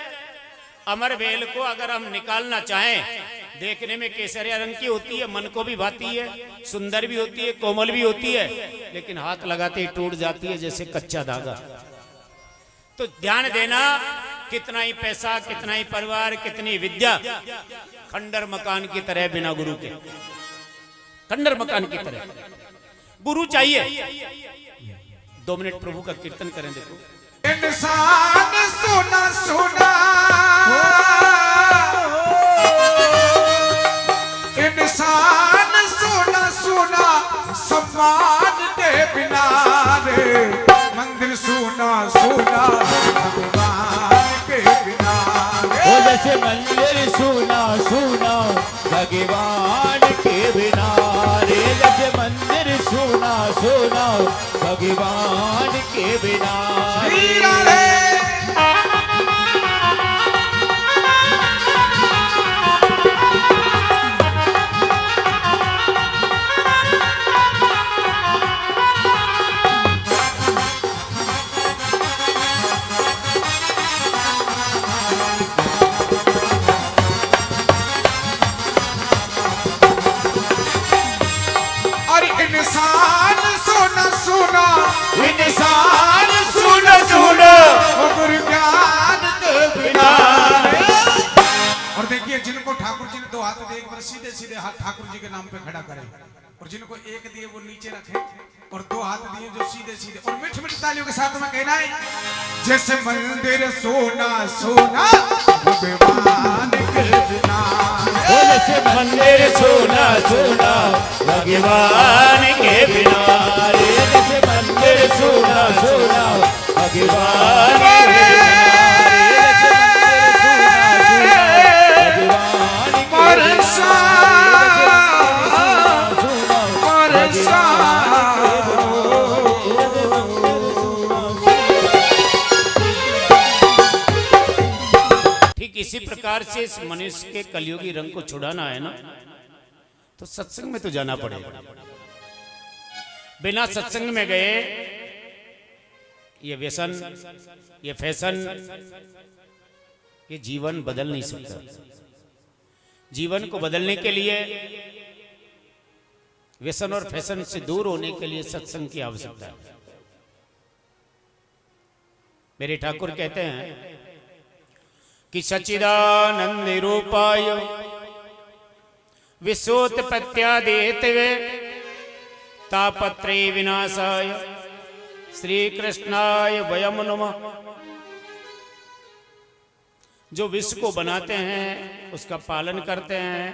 अमर बेल को अगर हम निकालना चाहें, देखने में केसरिया रंग की होती है, मन को भी भाती है, सुंदर भी होती है, कोमल भी होती है, लेकिन हाथ लगाते ही टूट जाती है जैसे कच्चा धागा। तो ध्यान देना, कितना ही पैसा, कितना ही परिवार, कितनी विद्या, खंडर मकान की तरह बिना गुरु के, खंडर मकान की तरह। गुरु चाहिए। 2 मिनट प्रभु का कीर्तन करें। देखो, इंसान सुना सुना, इंसान सुना सुना, सम्मान के बिना रे, मंदिर सुना सुना, भगवान के बिना रे। ओ जैसे मंदिर सुना सुना, भगवान के बिना रे, जैसे मंदिर सुना सुना, भगवान के बिना रे। इंसान सुना सुना, इंसान सुन सुन, गुरु ज्ञान के बिना। और देखिए, जिनको ठाकुर जी ने 2 हाथ दिए, एक बार सीधे सीधे हाथ ठाकुर जी के नाम पे खड़ा करें, और जिनको 1 दिए वो नीचे रखें, और 2 हाथ दिए जो सीधे सीधे, और मीठी मीठी तालियों के साथ में कहना है, जैसे मंदिर सोना सोना, भगवान के बिना। ओ जैसे मंदिर सोना सोना, भगवान के बिना रे, जैसे मंदिर सोना सोना, भगवान के बिना रे, जैसे मंदिर सोना सोना, ठीक इसी प्रकार प्रकार से इस मनुष्य के कलयुगी रंग को छुड़ाना है ना, तो सत्संग में तो जाना पड़ेगा। बिना सत्संग में गए ये व्यसन, ये फैशन, ये जीवन बदल नहीं सकता। जीवन को बदलने के लिए, व्यसन और फैशन से दूर होने के लिए सत्संग की आवश्यकता है। मेरे ठाकुर कहते हैं कि सच्चिदानंद रूपाय विश्वोत्पत्त्यादिहेतवे तापत्रय विनाशाय श्री कृष्णाय वयम् नमः। जो विश्व को बनाते हैं, उसका पालन करते हैं,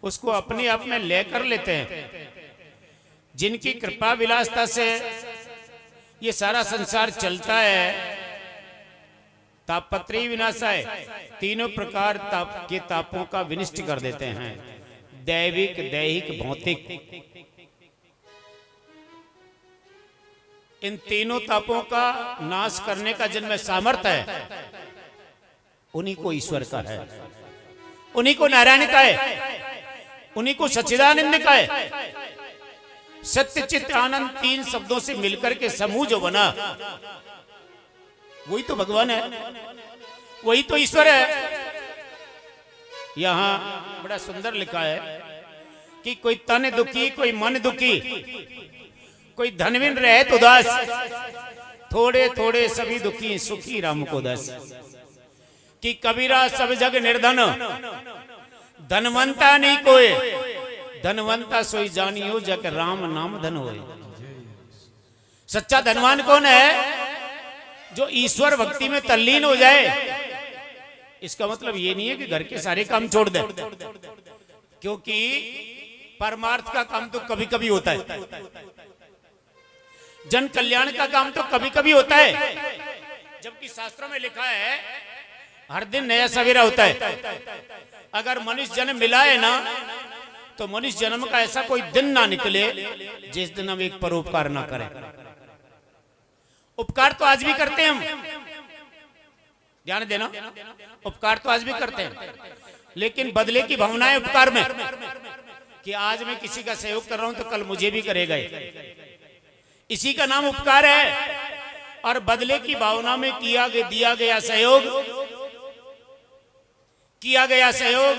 उसको अपने आप में लेकर लेते हैं, जिनकी कृपा विलासता से ये सारा संसार चलता है, तापत्रयी विनाशाय, तीनों प्रकार ताप के तापों का विनिष्ट कर देते हैं। दैविक, दैहिक, भौतिक, इन तीनों तापों का नाश करने का जिनमें सामर्थ्य है, उन्हीं को ईश्वर का है, उन्हीं को नारायण का है, उन्हीं को सच्चिदानंद का है। सत्य चित्त आनंद तीन शब्दों से मिलकर के समूह जो बना, वही तो भगवान है, वही तो ईश्वर है। यहां बड़ा सुंदर लिखा है कि कोई तन दुखी, कोई मन दुखी, कोई धनविन रहे तो उदास, थोड़े थोड़े सभी दुखी, सुखी राम को दास। कि कबीरा सब जग निर्धन, धनवंता नहीं कोई, धनवंता सोई जानियो जग राम नाम धन होए। सच्चा धनवान कौन है? जो ईश्वर भक्ति में तल्लीन हो जाए। इसका मतलब ये नहीं है कि घर के सारे काम छोड़ दे, क्योंकि परमार्थ का काम तो कभी कभी होता है, जन कल्याण का काम तो कभी कभी होता है। जबकि शास्त्रों में लिखा है हर दिन नया सवेरा होता है। अगर मनुष्य जन्म मिला है ना, तो मनुष्य जन्म का ऐसा कोई दिन ना निकले जिस दिन हम एक परोपकार ना करें। उपकार तो आज भी करते हैं हम, ध्यान देना, उपकार तो आज भी करते हैं, लेकिन बदले की भावना है उपकार में, कि आज मैं किसी का सहयोग कर रहा हूं तो कल मुझे भी करेगा। इसी का नाम उपकार है। और बदले की भावना में दिया गया सहयोग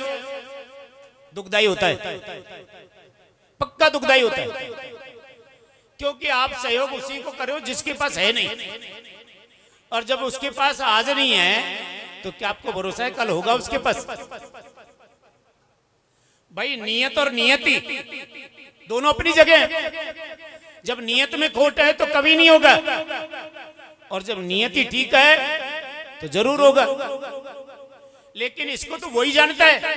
दुखदाई होता है, पक्का दुखदाई होता है। क्योंकि आप सहयोग उसी को करो जिसके पास है नहीं, और जब उसके पास आज नहीं है तो क्या आपको भरोसा है कल होगा उसके पास? भाई नियत और नियति दोनों अपनी जगह है। जब नियत में खोट है तो कभी नहीं होगा, और जब नियति ठीक है तो जरूर होगा। लेकिन इसको तो वही जानता है,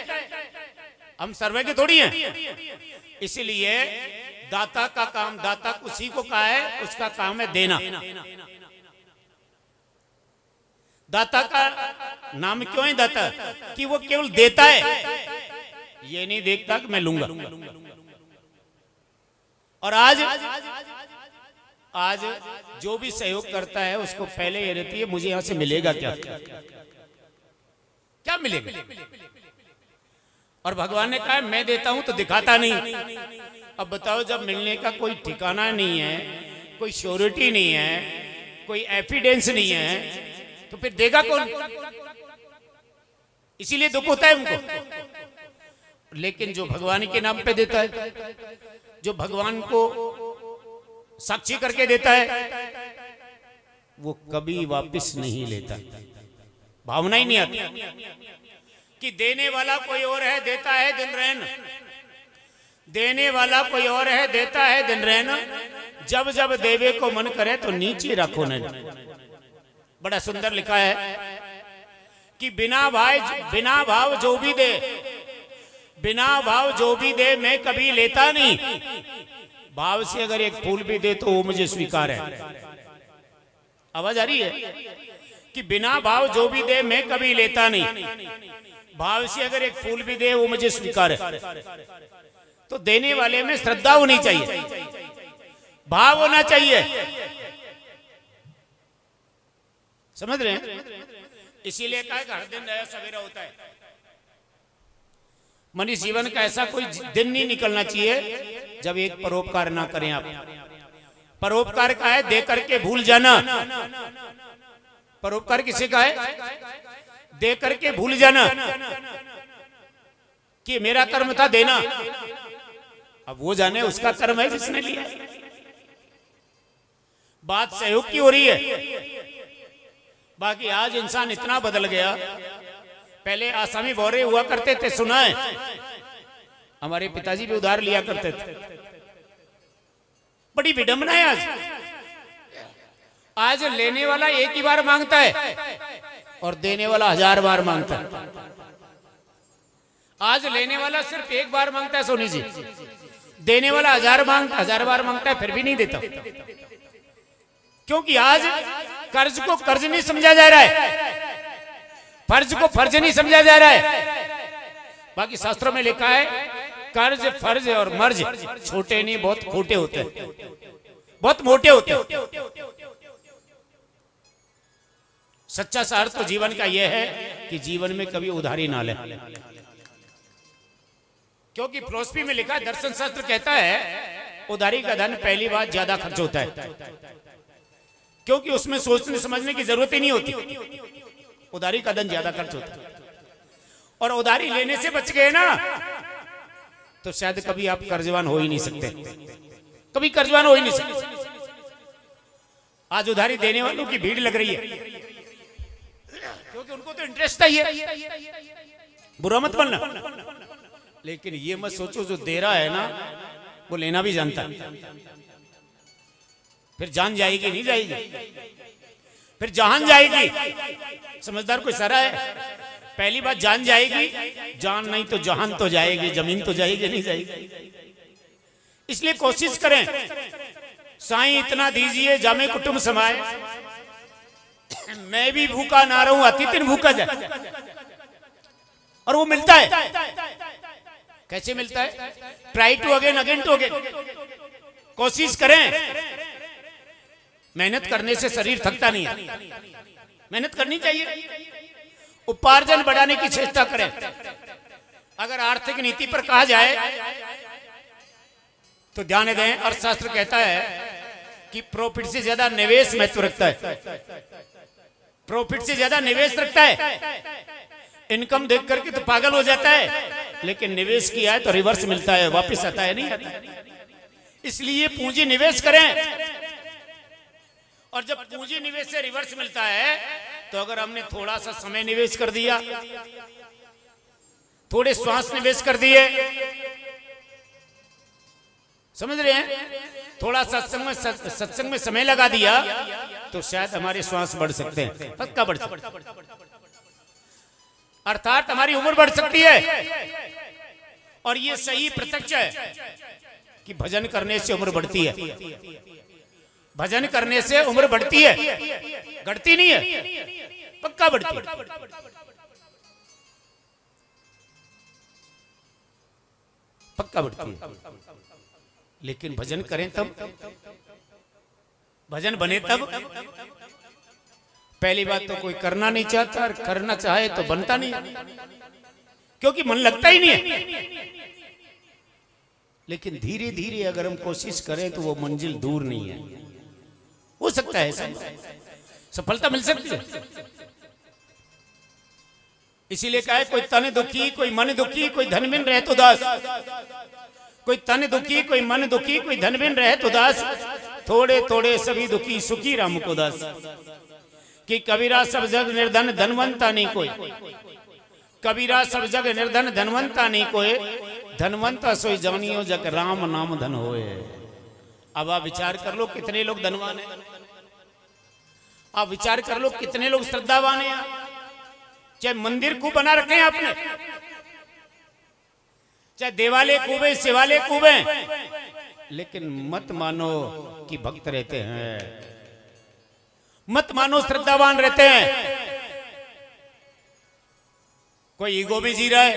हम सर्वे के थोड़ी हैं। इसीलिए दाता का काम, दाता उसी को कहा है, उसका काम है देना। दाता का नाम क्यों है दाता? कि वो केवल देता है, ये नहीं देखता कि मैं लूंगा। और आज जो भी सहयोग करता है उसको पहले ये रहती है मुझे यहां से मिलेगा क्या मिलेगा। और भगवान ने कहा मैं देता हूं तो दिखाता नहीं। अब बताओ, जब मिलने का कोई ठिकाना नहीं है, कोई श्योरिटी नहीं है, कोई एविडेंस नहीं है, तो फिर देगा कौन? इसीलिए दुख होता है उनको। लेकिन जो भगवान के नाम पे देता है, जो भगवान को साक्षी करके देता है, वो कभी वापस नहीं लेता। भावना ही नहीं आती कि देने वाला कोई और है, देता है दिन रहन। देने वाला कोई और है, देता है दिन रहन। जब जब देवे को मन करे तो नीचे रखो न। बड़ा सुंदर लिखा है कि बिना भाव जो भी दे, बिना भाव जो भी दे मैं कभी लेता नहीं। भाव से अगर एक फूल भी दे तो वो मुझे स्वीकार है। आवाज आ रही है कि बिना भाव जो भी दे मैं कभी लेता नहीं। भाव से अगर एक फूल भी दे वो मुझे स्वीकार है। तो देने वाले में श्रद्धा होनी चाहिए, भाव होना चाहिए। समझ रहे हैं? इसीलिए कहा है कि हर दिन नया सवेरा होता है। मनुष्य जीवन का ऐसा कोई दिन नहीं निकलना चाहिए जब एक परोपकार ना करें आप। परोपकार का है दे करके भूल जाना। परोपकार किसे का है? दे करके भूल जाना कि मेरा कर्म था देना। अब वो जाने उसका कर्म है जिसने लिया। बात सहयोग की हो रही है। बाकी आज इंसान इतना बदल गया। पहले आसामी बोरे हुआ करते थे, सुना है, हमारे पिताजी भी उधार लिया करते थे। बड़ी विडंबना है आज लेने वाला एक ही बार मांगता है और देने वाला 1000 बार मांगता है। आज लेने वाला सिर्फ एक बार मांगता है सोनी जी, देने वाला 1000 बार मांगता है, फिर भी नहीं देता। क्योंकि आज कर्ज को कर्ज नहीं समझा जा रहा है, फर्ज को फर्ज नहीं समझा जा रहा है। बाकी शास्त्रों में लिखा है कर्ज फर्ज और मर्ज छोटे नहीं बहुत खोटे होते हैं, बहुत मोटे होते हैं। सच्चा सार तो जीवन का यह है कि जीवन में कभी उधारी ना ले। क्योंकि फिलॉसफी में लिखा है, दर्शन शास्त्र कहता है उधारी का धन पहली बार ज्यादा खर्च होता है, क्योंकि उसमें सोचने समझने की जरूरत ही नहीं होती। उधारी का धन ज्यादा खर्च होता है। और उधारी लेने से बच गए ना तो शायद कभी आप कर्जवान हो ही नहीं सकते, कभी कर्जवान हो ही नहीं सकते। आज उधारी देने वालों की भीड़ लग रही है, क्योंकि उनको तो इंटरेस्ट चाहिए। बुरा मत बनना, लेकिन ये मत सोचो जो दे रहा है ना वो लेना भी जानता है। फिर जान जाएगी नहीं जाएगी, फिर जहान जाएगी। समझदार कोई सारा है? पहली बात जान जाएगी, जान नहीं तो जहान तो जाएगी, जमीन तो जाएगी नहीं जाएगी। इसलिए कोशिश करें, साईं इतना दीजिए जामे कुटुंब समाए, मैं भी भूखा ना रहूं अति दिन भूखा जाए। और वो मिलता है। कैसे मिलता है? Try to again again to again. कोशिश करें। मेहनत करने से शरीर थकता नहीं है, मेहनत करनी चाहिए। उपार्जन बढ़ाने की चेष्टा करें। अगर आर्थिक नीति पर कहा जाए तो ध्यान दें, अर्थशास्त्र कहता है कि प्रॉफिट से ज्यादा निवेश महत्व रखता है। प्रॉफिट से ज्यादा निवेश रखता है। इनकम देख करके तो पागल हो जाता है, लेकिन निवेश किया है तो रिवर्स मिलता है, वापस आता है नहीं आता। इसलिए पूंजी निवेश करें। और जब पूंजी निवेश से रिवर्स मिलता है तो अगर हमने थोड़ा सा समय निवेश कर दिया, थोड़े श्वास निवेश कर दिए, समझ रहे हैं, थोड़ा सत्संग में समय लगा दिया तो शायद हमारे श्वास बढ़ सकते हैं, पक्का बढ़ सकते हैं। अर्थात हमारी उम्र बढ़ सकती है। और ये सही प्रत्यक्ष है कि भजन करने से उम्र बढ़ती है। भजन करने से उम्र बढ़ती है, घटती नहीं है, पक्का बढ़ती है। पक्का बढ़ती है। लेकिन भजन करें तब, भजन बने तब। पहली बात तो कोई करना नहीं चाहता, और करना चाहे तो बनता नहीं, क्योंकि मन लगता ही नहीं है। लेकिन धीरे धीरे अगर हम कोशिश करें तो वो मंजिल दूर नहीं है, हो सकता है सफलता मिल सकती है। इसीलिए कहा है कोई तन दुखी कोई मन दुखी कोई धन बिन रहे तो दास। कोई तन दुखी कोई मन दुखी कोई धन बिन रहे तो दास। थोड़े थोड़े सभी दुखी सुखी राम को दास। कि कबीरा सब जग निर्धन धनवंता नहीं कोई। कबीरा सब जग निर्धन धनवंता नहीं कोई। धनवंता सोई जानियो जग राम नाम धन होए। अब आप विचार कर लो कितने लोग धनवान हैं। आप विचार कर लो कितने लोग श्रद्धावान हैं। चाहे मंदिर को बना रखे हैं आपने, चाहे देवालय कूबे शिवालय कूबे, लेकिन मत मानो कि भक्त रहते हैं, मत मानो श्रद्धावान रहते हैं। कोई ईगो में जी रहा है,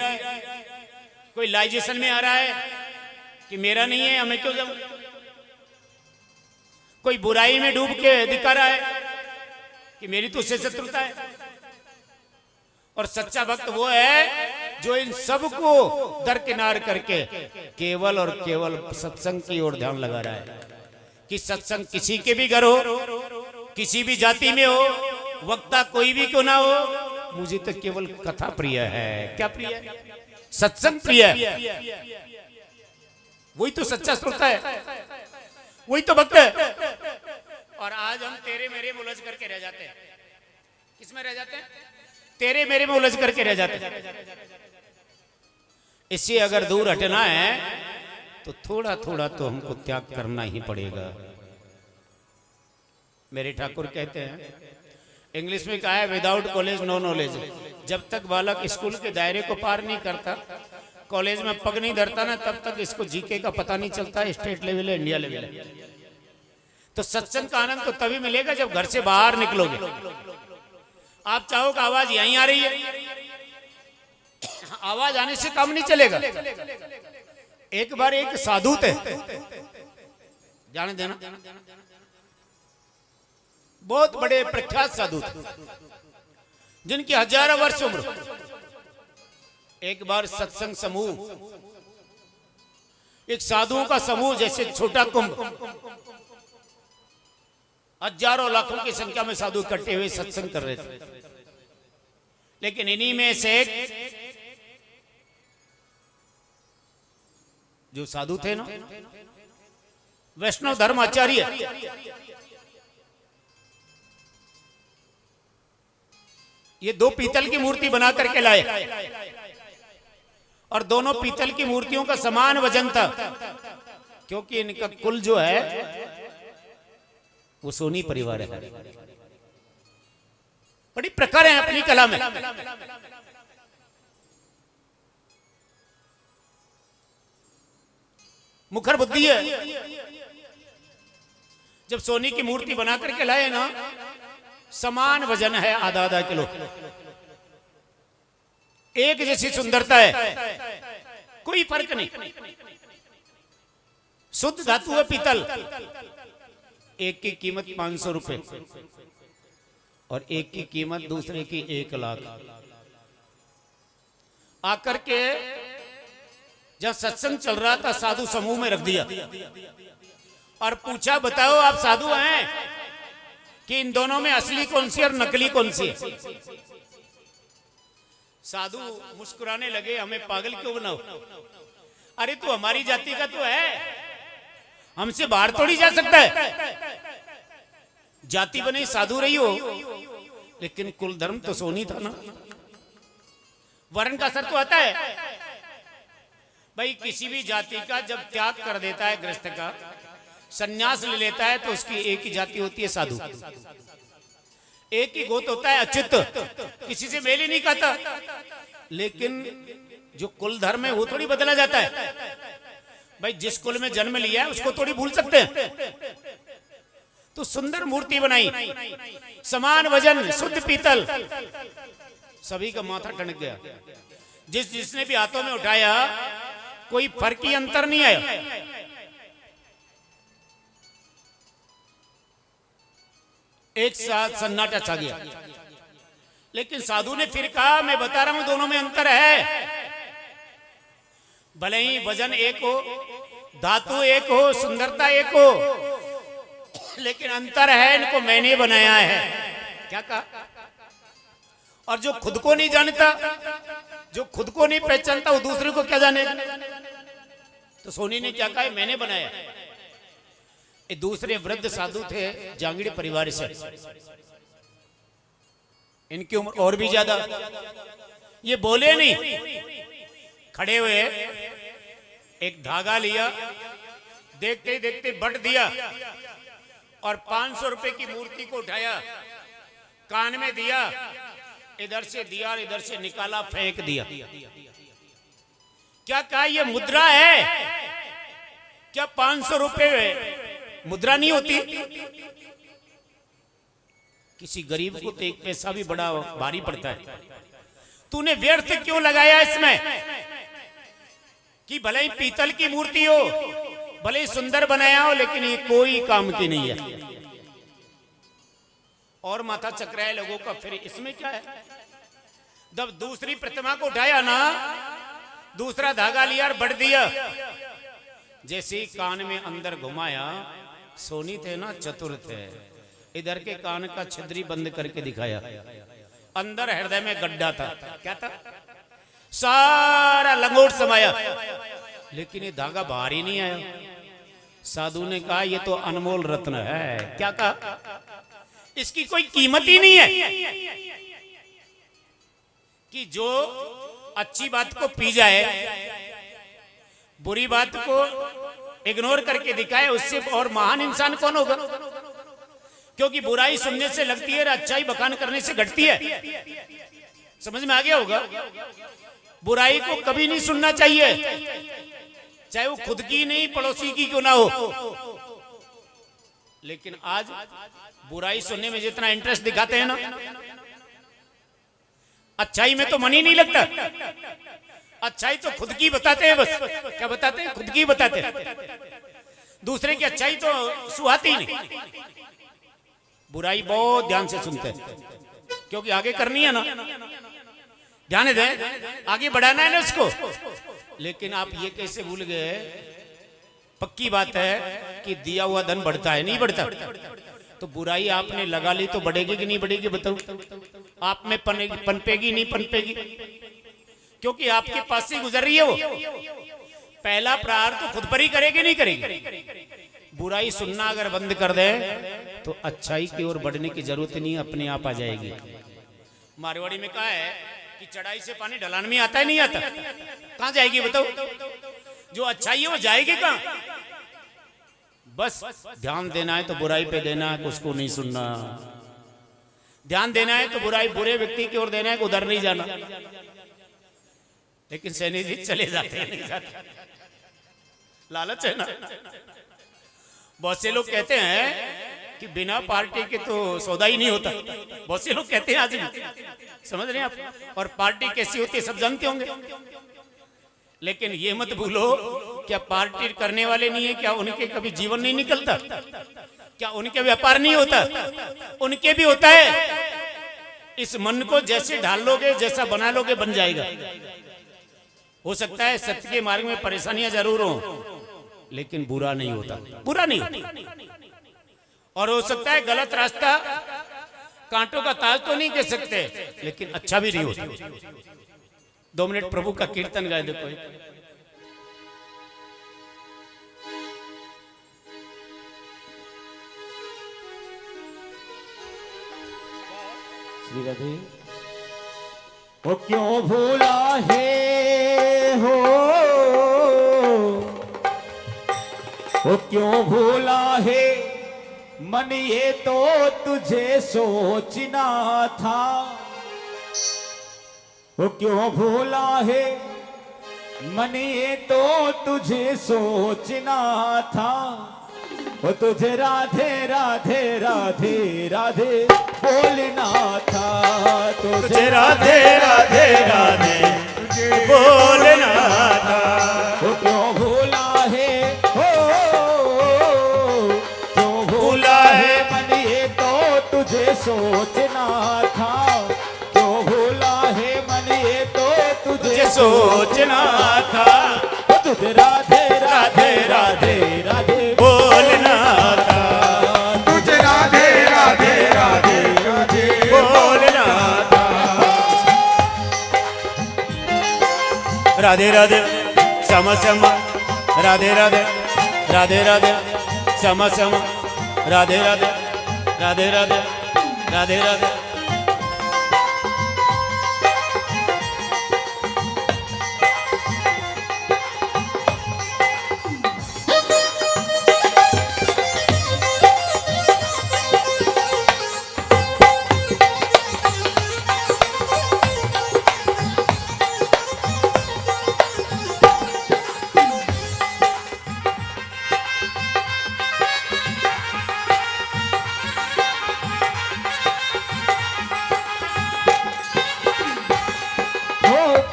कोई लाइजेशन में आ रहा है कि मेरा नहीं है हमें क्यों जाऊं। कोई बुराई में डूब के दिखा रहा है कि मेरी तो उससे शत्रुता है। और सच्चा भक्त वो है जो इन सबको दरकिनार करके केवल और केवल सत्संग की ओर ध्यान लगा रहा है। कि सत्संग किसी के भी घर हो, किसी भी जाति में हो, वक्ता कोई भी क्यों ना हो, मुझे तो केवल कथा प्रिय है। क्या प्रिय है? सत्संग प्रिय है। वही तो सच्चा श्रोता है, वही तो भक्त है। और आज हम तेरे मेरे में उलझ करके रह जाते हैं। किसमें रह जाते हैं? तेरे मेरे में उलझ करके रह जाते हैं। इससे अगर दूर हटना है तो थोड़ा थोड़ा तो हमको त्याग करना ही पड़ेगा। मेरे ठाकुर कहते हैं, इंग्लिश में कहा है, विदाउट कॉलेज नो नॉलेज। जब तक बालक स्कूल के दायरे को पार नहीं करता, कॉलेज में पग नहीं धरता ना, तब तक इसको जीके का पता नहीं चलता है स्टेट लेवल है इंडिया लेवल है। तो सत्संग का आनंद तो तभी मिलेगा जब घर से बाहर निकलोगे। आप चाहो कि आवाज यहीं आ रही है, आवाज आने से काम नहीं चलेगा। एक बार एक साधु थे, जाने देना, बहुत बड़े प्रख्यात साधु थे जिनकी हजारों वर्ष उम्र। एक बार सत्संग समूह, एक साधुओं का समूह जैसे छोटा कुंभ, हजारों लाखों की संख्या में साधु इकट्ठे हुए सत्संग कर रहे थे। लेकिन इन्हीं में से एक जो साधु थे ना, वैष्णव धर्म आचार्य, ये 2 पीतल की मूर्ति बना करके लाए और दोनों पीतल की मूर्तियों का समान वजन था, क्योंकि इनका कुल जो है वो सोनी परिवार है। बड़ी प्रखर है अपनी कला में। मुखर बुद्धि है। जब सोनी की मूर्ति बना करके लाए ना, समान वजन है, आधा आधा किलो, एक जैसी सुंदरता है, कोई फर्क नहीं। शुद्ध धातु है पीतल। एक की कीमत 500 रुपए और एक की कीमत दूसरे की 1 लाख। आकर के जब सत्संग चल रहा था, साधु समूह में रख दिया और पूछा, बताओ आप साधु हैं कि इन दोनों में असली कौन सी और नकली कौन सी है? साधु मुस्कुराने लगे, हमें पागल क्यों बनाओ? अरे तू हमारी जाति का तो है, हमसे बाहर थोड़ी जा सकता है। जाति बने साधु रही हो, लेकिन कुल धर्म तो सोनी था ना। वर्ण का असर तो आता है भाई। किसी भी जाति का जब त्याग कर देता है, गृहस्थ का संन्यास ले लेता है, तो उसकी एक ही जाति होती है साधु। एक ही गोत्र होता है अच्युत, किसी से मेल ही नहीं खाता। लेकिन जो कुल धर्म है वो थोड़ी बदला जाता है भाई। जिस कुल में जन्म लिया है उसको थोड़ी भूल सकते हैं। तो सुंदर मूर्ति बनाई, समान वजन, शुद्ध पीतल। सभी का माथा टनक गया। जिसने भी हाथों में उठाया, कोई फर्क ही अंतर नहीं आया। एक साथ सन्नाटा छा गया। लेकिन साधु ने फिर कहा, मैं बता रहा हूं दोनों में अंतर है। भले ही वजन एक हो, धातु एक हो, सुंदरता एक हो, लेकिन अंतर है, इनको मैंने बनाया है। क्या कहा? और जो खुद को नहीं जानता, जो खुद को नहीं पहचानता, वो दूसरे को क्या जाने? तो सोनी ने क्या कहा, मैंने बनाया। ये दूसरे वृद्ध साधु थे, जांगड़ी परिवार से, इनकी उम्र और भी ज्यादा। ये बोले नहीं, खड़े हुए एक धागा लिया, देखते ही देखते बट दिया और 500 रुपए की मूर्ति को उठाया, कान में दिया, इधर से दिया और इधर से निकाला, फेंक दिया। क्या कहा, ये मुद्रा है? क्या 500 रुपए मुद्रा नहीं होती? किसी गरीब को तो एक पैसा भी बड़ा भारी पड़ता है। तूने व्यर्थ क्यों लगाया इसमें? कि भले ही पीतल की मूर्ति हो, भले ही सुंदर बनाया हो, लेकिन ये कोई काम की नहीं है। और माथा चकराए लोगों का। फिर इसमें क्या है? जब दूसरी प्रतिमा को उठाया ना, दूसरा धागा लिया और बढ़ दिया, जैसे ही कान में अंदर घुमाया, सोनी थे ना चतुर थे, इधर के कान का छिद्री बंद करके दिखाया, अंदर हृदय में गड्ढा था। क्या था? सारा लंगोट समाया, लेकिन ये धागा बाहर ही नहीं आया। साधु ने कहा ये तो अनमोल रत्न है। क्या कहा? इसकी कोई कीमत ही नहीं है कि जो अच्छी बात को पी जाए, बुरी बात को इग्नोर करके दिखाए, उससे और महान इंसान कौन होगा? क्योंकि बुराई सुनने से लगती है, अच्छाई बखान करने से घटती है। समझ में आ गया होगा? बुराई को कभी नहीं सुनना चाहिए, चाहे वो खुद की नहीं पड़ोसी की क्यों ना हो। लेकिन आज बुराई सुनने में जितना इंटरेस्ट दिखाते हैं ना, अच्छाई में तो मन ही नहीं लगता। अच्छाई तो खुद की बताते हैं, बस क्या बताते हैं? खुद की बताते हैं, दूसरे की अच्छाई तो सुहाती ही नहीं। बुराई बहुत ध्यान से सुनते हैं, क्योंकि आगे करनी है ना, ध्यान दें, आगे बढ़ाना है ना उसको। लेकिन आप ये कैसे भूल गए? पक्की बात है कि दिया हुआ धन बढ़ता है, नहीं बढ़ता? तो बुराई आपने लगा ली तो बढ़ेगी कि नहीं बढ़ेगी? बताओ, आप में पनपेगी नहीं पनपेगी? क्योंकि आपके पास से गुजर रही है वो। पहला प्रहार तो खुद पर ही करेगी, नहीं करेगी? बुराई सुनना अगर बंद कर दे तो अच्छाई की ओर बढ़ने की जरूरत नहीं, अपने आप आ जाएगी। मारवाड़ी में कहा है कि चढ़ाई से पानी ढलान में आता है, नहीं आता? कहां जाएगी बताओ? जो अच्छाई है वो जाएगी कहां? बस ध्यान देना है तो बुराई पे देना है, उसको नहीं सुनना। ध्यान देना है तो बुराई बुरे व्यक्ति की ओर देना है, उधर नहीं जाना। लेकिन सैनी जी चले जाते हैं, नहीं जाते, लालच है ना। बहुत से लोग कहते हैं कि बिना पार्टी के तो सौदा ही नहीं होता, बहुत से लोग कहते हैं आज भी, समझ रहे हैं आप? और पार्टी कैसी होती है सब जानते होंगे। लेकिन ये मत भूलो, क्या पार्टी करने वाले नहीं है, क्या उनके कभी जीवन नहीं निकलता? क्या उनके व्यापार नहीं होता? उनके भी होता है। इस मन को जैसे ढाल लोगे, जैसा बना लोगे, बन जाएगा। हो सकता है सत्य के मार्ग में परेशानियां जरूर हो, लेकिन बुरा नहीं होता, बुरा नहीं होता। और हो सकता है गलत रास्ता, कांटों का ताज तो नहीं कह सकते, लेकिन अच्छा भी नहीं होता। 2 मिनट प्रभु का कीर्तन गाए देखो। श्री राधे। वो क्यों भूला है हो, वो क्यों भूला है मन, ये तो तुझे सोचना था। वो क्यों भूला है मन, ये तो तुझे सोचना था। वो तुझे राधे राधे राधे राधे बोलना था। तुझे राधे राधे राधे बोलना था। वो क्यों भूला है हो, क्यों भूला है मन, ये तो तुझे सोचना था। क्यों भूला है मन, ये तो तुझे सोचना था। तुझे राधे राधे राधे राधे बोलना था। तुझे राधे राधे राधे राधे बोलना था। राधे राधे सम सम, राधे राधे राधे राधे सम सम, राधे राधे राधे राधे राधे राधे।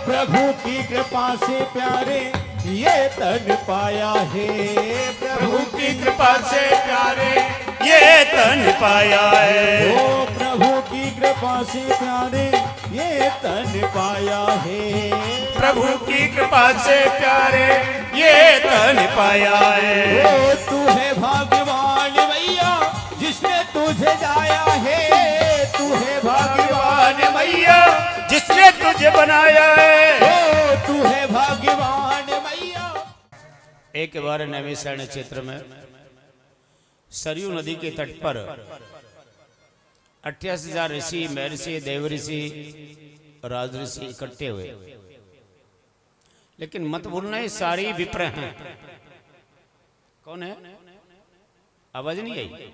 प्रभु की कृपा से प्यारे ये तन पाया है। प्रभु की कृपा से प्यारे ये तन पाया है। ओ प्रभु की कृपा से प्यारे ये तन पाया है। प्रभु की कृपा से प्यारे ये तन पाया है। ओ तू है भाग्यवान भैया जिसने तुझे जाया है। तू है भाग्यवान मैया जिसने तुझे बनाया है। ओ तू है भाग्यवान भैया। एक बार नैमिषारण्य क्षेत्र में सरयू नदी के तट पर 88,000 ऋषि, महर्षि, देवऋषि, राजऋषि इकट्ठे हुए। लेकिन मत भूलना ये सारी विप्र हैं। कौन है? आवाज नहीं आई?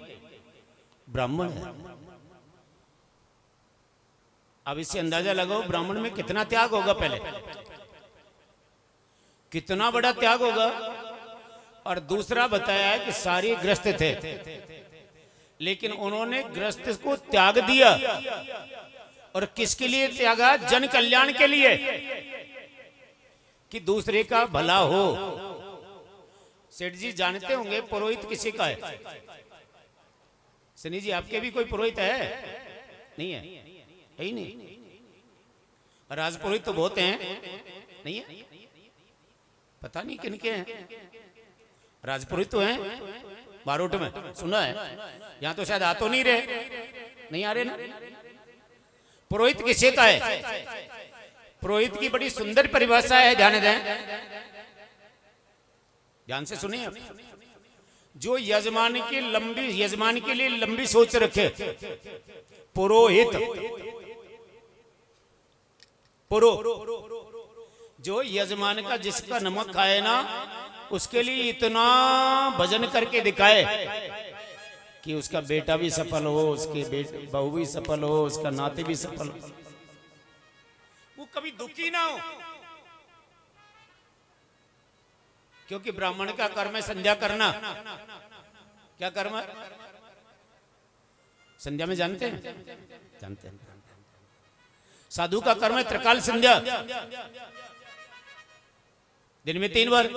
ब्राह्मण है। अब इससे अंदाजा लगाओ ब्राह्मण में कितना त्याग होगा, पहले कितना बड़ा त्याग होगा। और दूसरा बताया है कि सारे ग्रस्त थे, लेकिन उन्होंने ग्रस्त को त्याग दिया। और किसके लिए त्यागा? जन कल्याण के लिए, कि दूसरे का भला हो। सेठ जी जानते होंगे पुरोहित किसी का है? सनी जी आपके भी कोई पुरोहित है? नहीं है? ही नहीं। राजपुरोहित तो बहुत हैं, नहीं है? पता नहीं किनके हैं। राजपुरोहित तो हैं बारोट में, सुना है। यहां तो शायद आ तो नहीं रहे, नहीं आ रहे ना। पुरोहित किसे का है? पुरोहित की बड़ी सुंदर परिभाषा है, ध्यान दें, ध्यान से सुनिए आप। जो यजमान के लिए लंबी सोच रखे, पुरोहित। जो यजमान का जिसका नमक खाए ना, उसके लिए इतना भजन करके दिखाए कि उसका बेटा भी सफल हो, उसके बहू भी सफल हो, उसका नाते भी सफल हो, वो कभी दुखी ना हो। क्योंकि ब्राह्मण का कर्म है संध्या करना। क्या कर्म है संध्या में? जानते हैं? जानते हैं। साधु का कर्म है त्रिकाल संध्या, दिन में 3 बार,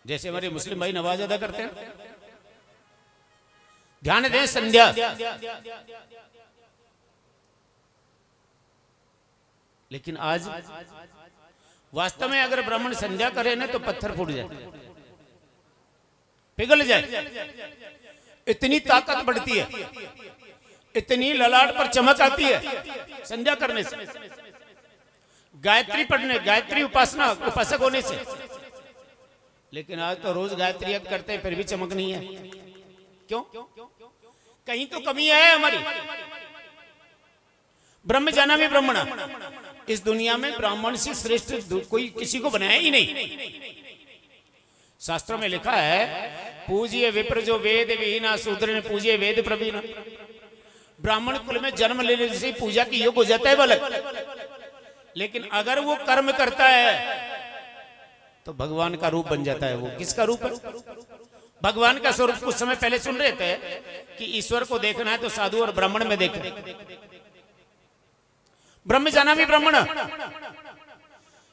जैसे हमारे मुस्लिम भाई नमाज अदा करते हैं। ध्यान दें, संध्या। लेकिन आज वास्तव में अगर ब्राह्मण संध्या करे ना तो पत्थर फूट जाए, पिघल जाए। इतनी ताकत बढ़ती है, इतनी ललाट पर चमक आती है संध्या करने से, गायत्री पढ़ने, गायत्री उपासक होने से। लेकिन आज तो रोज गायत्री यज्ञ करते हैं, फिर भी चमक नहीं है। क्यों? कहीं तो कमी है हमारी। ब्रह्म जाना में ब्राह्मण, इस दुनिया में ब्राह्मण से श्रेष्ठ कोई किसी को बनाया ही नहीं। शास्त्रों में लिखा है, पूज्य विप्र जो वेद विहीना, शूद्र ने पूज्य वेद प्रवीण। ब्राह्मण कुल में जन्म लेने से पूजा की योग हो जाता है बालक। लेकिन अगर वो कर्म करता है तो भगवान का रूप बन जाता है। वो किसका रूप है? भगवान का स्वरूप। कुछ समय पहले सुन रहे थे कि ईश्वर को देखना है तो साधु और ब्राह्मण में देखें। ब्रह्म जाना भी ब्राह्मण,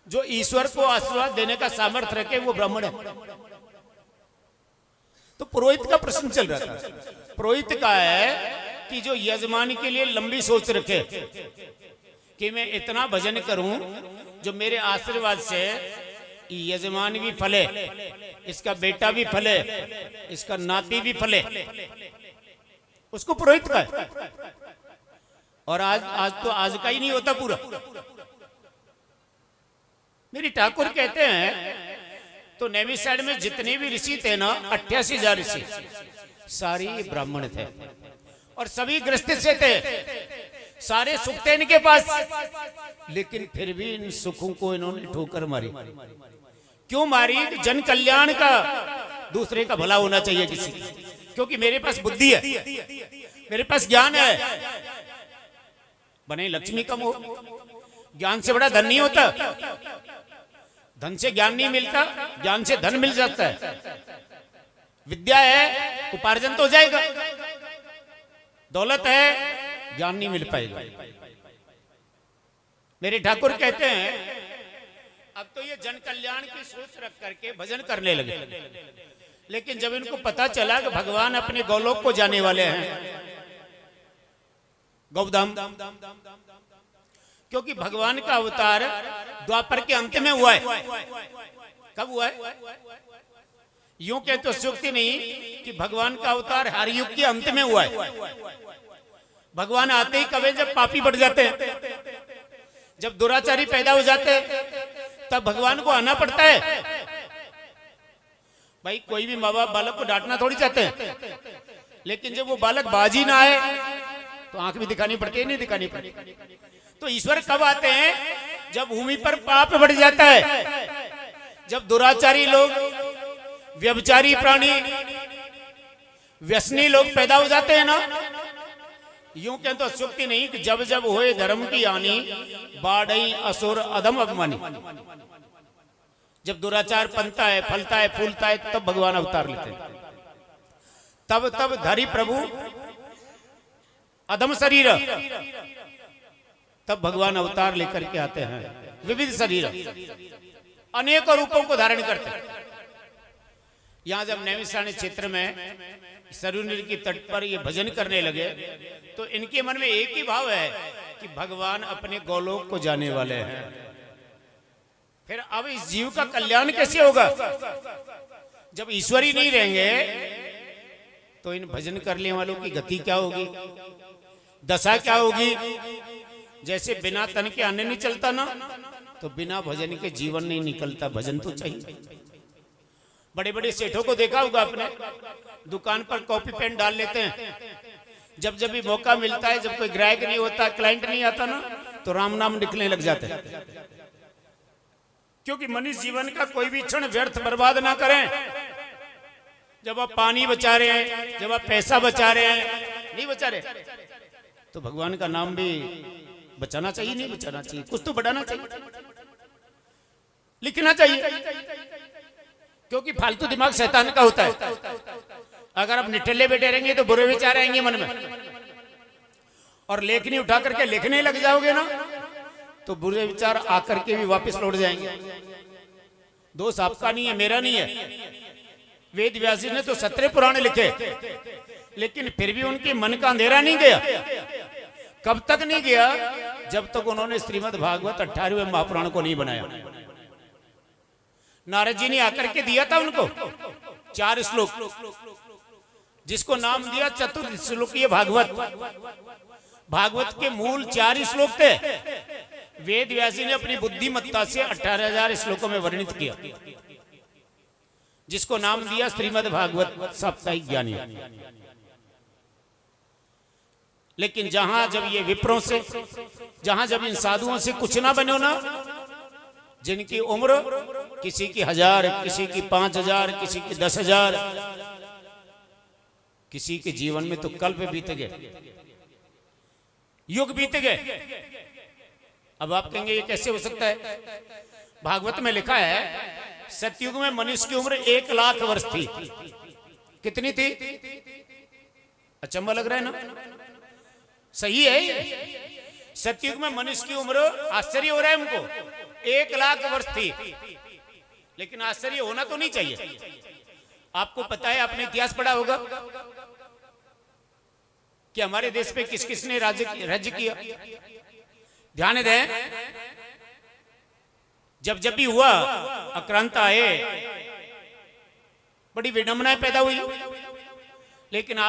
जो ईश्वर को आशीर्वाद देने का सामर्थ्य रखे वो ब्राह्मण है। तो पुरोहित का प्रश्न चल रहा था। पुरोहित का है कि जो यजमान के लिए लंबी सोच रखे कि मैं इतना भजन करूं जो मेरे आशीर्वाद से यजमान भी फले, इसका बेटा भी फले, इसका नाती भी फले, उसको पुरोहित का है। और आज तो आज का ही नहीं होता पूरा। मेरी ठाकुर कहते हैं तो नैमिषारण्य में जितने भी ऋषि थे ना, 88,000 ऋषि, सारी ब्राह्मण थे और सभी ग्रस्त से थे। सारे सुख थे इनके पास, लेकिन फिर भी इन सुखों को इन्होंने ठोकर मारी। क्यों मारी? जन कल्याण का, दूसरे का भला होना चाहिए किसी की। क्योंकि मेरे पास बुद्धि है, मेरे पास ज्ञान है। बने लक्ष्मी का मोह, ज्ञान से बड़ा धन नहीं होता। धन से ज्ञान नहीं मिलता, ज्ञान से धन मिल जाता है। विद्या है, उपार्जन तो हो जाएगा। दौलत है, ज्ञान नहीं मिल पाएगा। मेरे ठाकुर कहते हैं अब तो ये जन कल्याण की सोच रख करके भजन करने लगे। लेकिन जब इनको पता चला कि भगवान अपने गौलोक को जाने वाले हैं, गौधाम, क्योंकि भगवान का अवतार द्वापर के अंत में हुआ है। कब हुआ है? यूं कहे तो सुक्ति नहीं कि भगवान का अवतार हर युग के अंत में हुआ है। भगवान आते ही कभी जब पापी बढ़ जाते हैं, जब दुराचारी पैदा हो जाते हैं, तब भगवान को आना पड़ता है। भाई कोई भी माँ बाप बालक को डांटना थोड़ी चाहते हैं, लेकिन जब वो बालक बाजी ना आए तो आंख भी दिखानी पड़ती है, नहीं दिखानी पड़ती। तो ईश्वर कब आते हैं? जब भूमि पर पाप बढ़ जाता है, जब दुराचारी लोग, व्यभिचारी प्राणी, व्यसनी लोग पैदा हो जाते हैं ना। यूं कहें तो सुक्ति नहीं कि जब जब होए धर्म की हानि, बाढ़ई असुर अधम अभिमानी। जब दुराचार पनता है, फलता है, फूलता है, तब भगवान अवतार लेते हैं। तब तब धरी प्रभु अधम शरीर, तब भगवान अवतार लेकर के आते हैं। विविध शरीर अनेकों रूपों को धारण करते हैं। यहां जब नैमिषारण्य क्षेत्र में सरयू नदी की तट पर ये भजन करने लगे, तो इनके मन में एक ही भाव है कि भगवान अपने गोलोक को जाने वाले हैं। फिर अब इस जीव का कल्याण कैसे होगा? जब ईश्वर ही नहीं रहेंगे तो इन भजन करने वालों की गति क्या होगी, दशा क्या होगी? जैसे बिना तन के अन्न नहीं चलता ना, तो बिना भजन के जीवन नहीं निकलता। भजन तो चाहिए। बड़े बड़े सेठों को देखा होगा आपने, दुकान पर कॉपी पेन डाल लेते हैं। जब जब भी मौका मिलता है, जब कोई ग्राहक नहीं होता, क्लाइंट नहीं आता ना, तो राम नाम निकलने लग जाते हैं। क्योंकि मनुष्य जीवन का कोई भी क्षण व्यर्थ बर्बाद ना करें। जब आप पानी बचा रहे हैं, जब आप पैसा बचा रहे हैं, नहीं बचा रहे, तो भगवान का नाम भी बचाना चाहिए, नहीं बचाना चाहिए? कुछ तो बढ़ाना चाहिए, लिखना चाहिए। क्योंकि फालतू दिमाग शैतान का होता है। अगर आप निठल्ले बैठे रहेंगे तो बुरे विचार आएंगे मन में, और लेखनी उठा करके लिखने लग जाओगे ना, तो बुरे विचार आकर के भी वापस लौट जाएंगे। दोष आपका नहीं है, मेरा नहीं है। वेद व्यास जी ने तो 17 पुराण लिखे, लेकिन फिर भी उनके मन का अंधेरा नहीं गया। कब तक नहीं गया? जब तक उन्होंने श्रीमद् भागवत 18वें महापुराण को नहीं बनाया। नारद जी ने आकर के दिया था उनको 4 श्लोक, जिसको नाम दिया चतुर्श्लोकीय भागवत। भागवत के मूल 4 श्लोक थे। वेद व्यासी ने अपनी बुद्धिमत्ता से 18,000 श्लोकों में वर्णित किया, जिसको नाम दिया श्रीमद् भागवत साप्ताहिक ज्ञानी। लेकिन जहां जब ये विप्रों से, जहां जब इन साधुओं से कुछ ना बनो ना, जिनकी उम्र किसी की 1000, किसी की 5000, किसी की 10,000, किसी के जीवन में तो कल्प बीत गए, युग बीत गए। अब आप कहेंगे ये कैसे हो सकता है? भागवत में लिखा है सतयुग में मनुष्य की उम्र 1,00,000 वर्ष थी। कितनी थी? अचंभा लग रहा है ना? सही है। सतयुग में मनुष्य की उम्र, आश्चर्य हो रहा है हमको, 1,00,000 वर्ष थी। लेकिन आश्चर्य होना तो नहीं चाहिए। आपको पता है, आपने इतिहास पढ़ा होगा कि हमारे देश पे किस किसने राज्य किया। ध्यान दें, जब जब भी हुआ आक्रांता आए, बड़ी विडंबनाएं पैदा हुई। लेकिन आप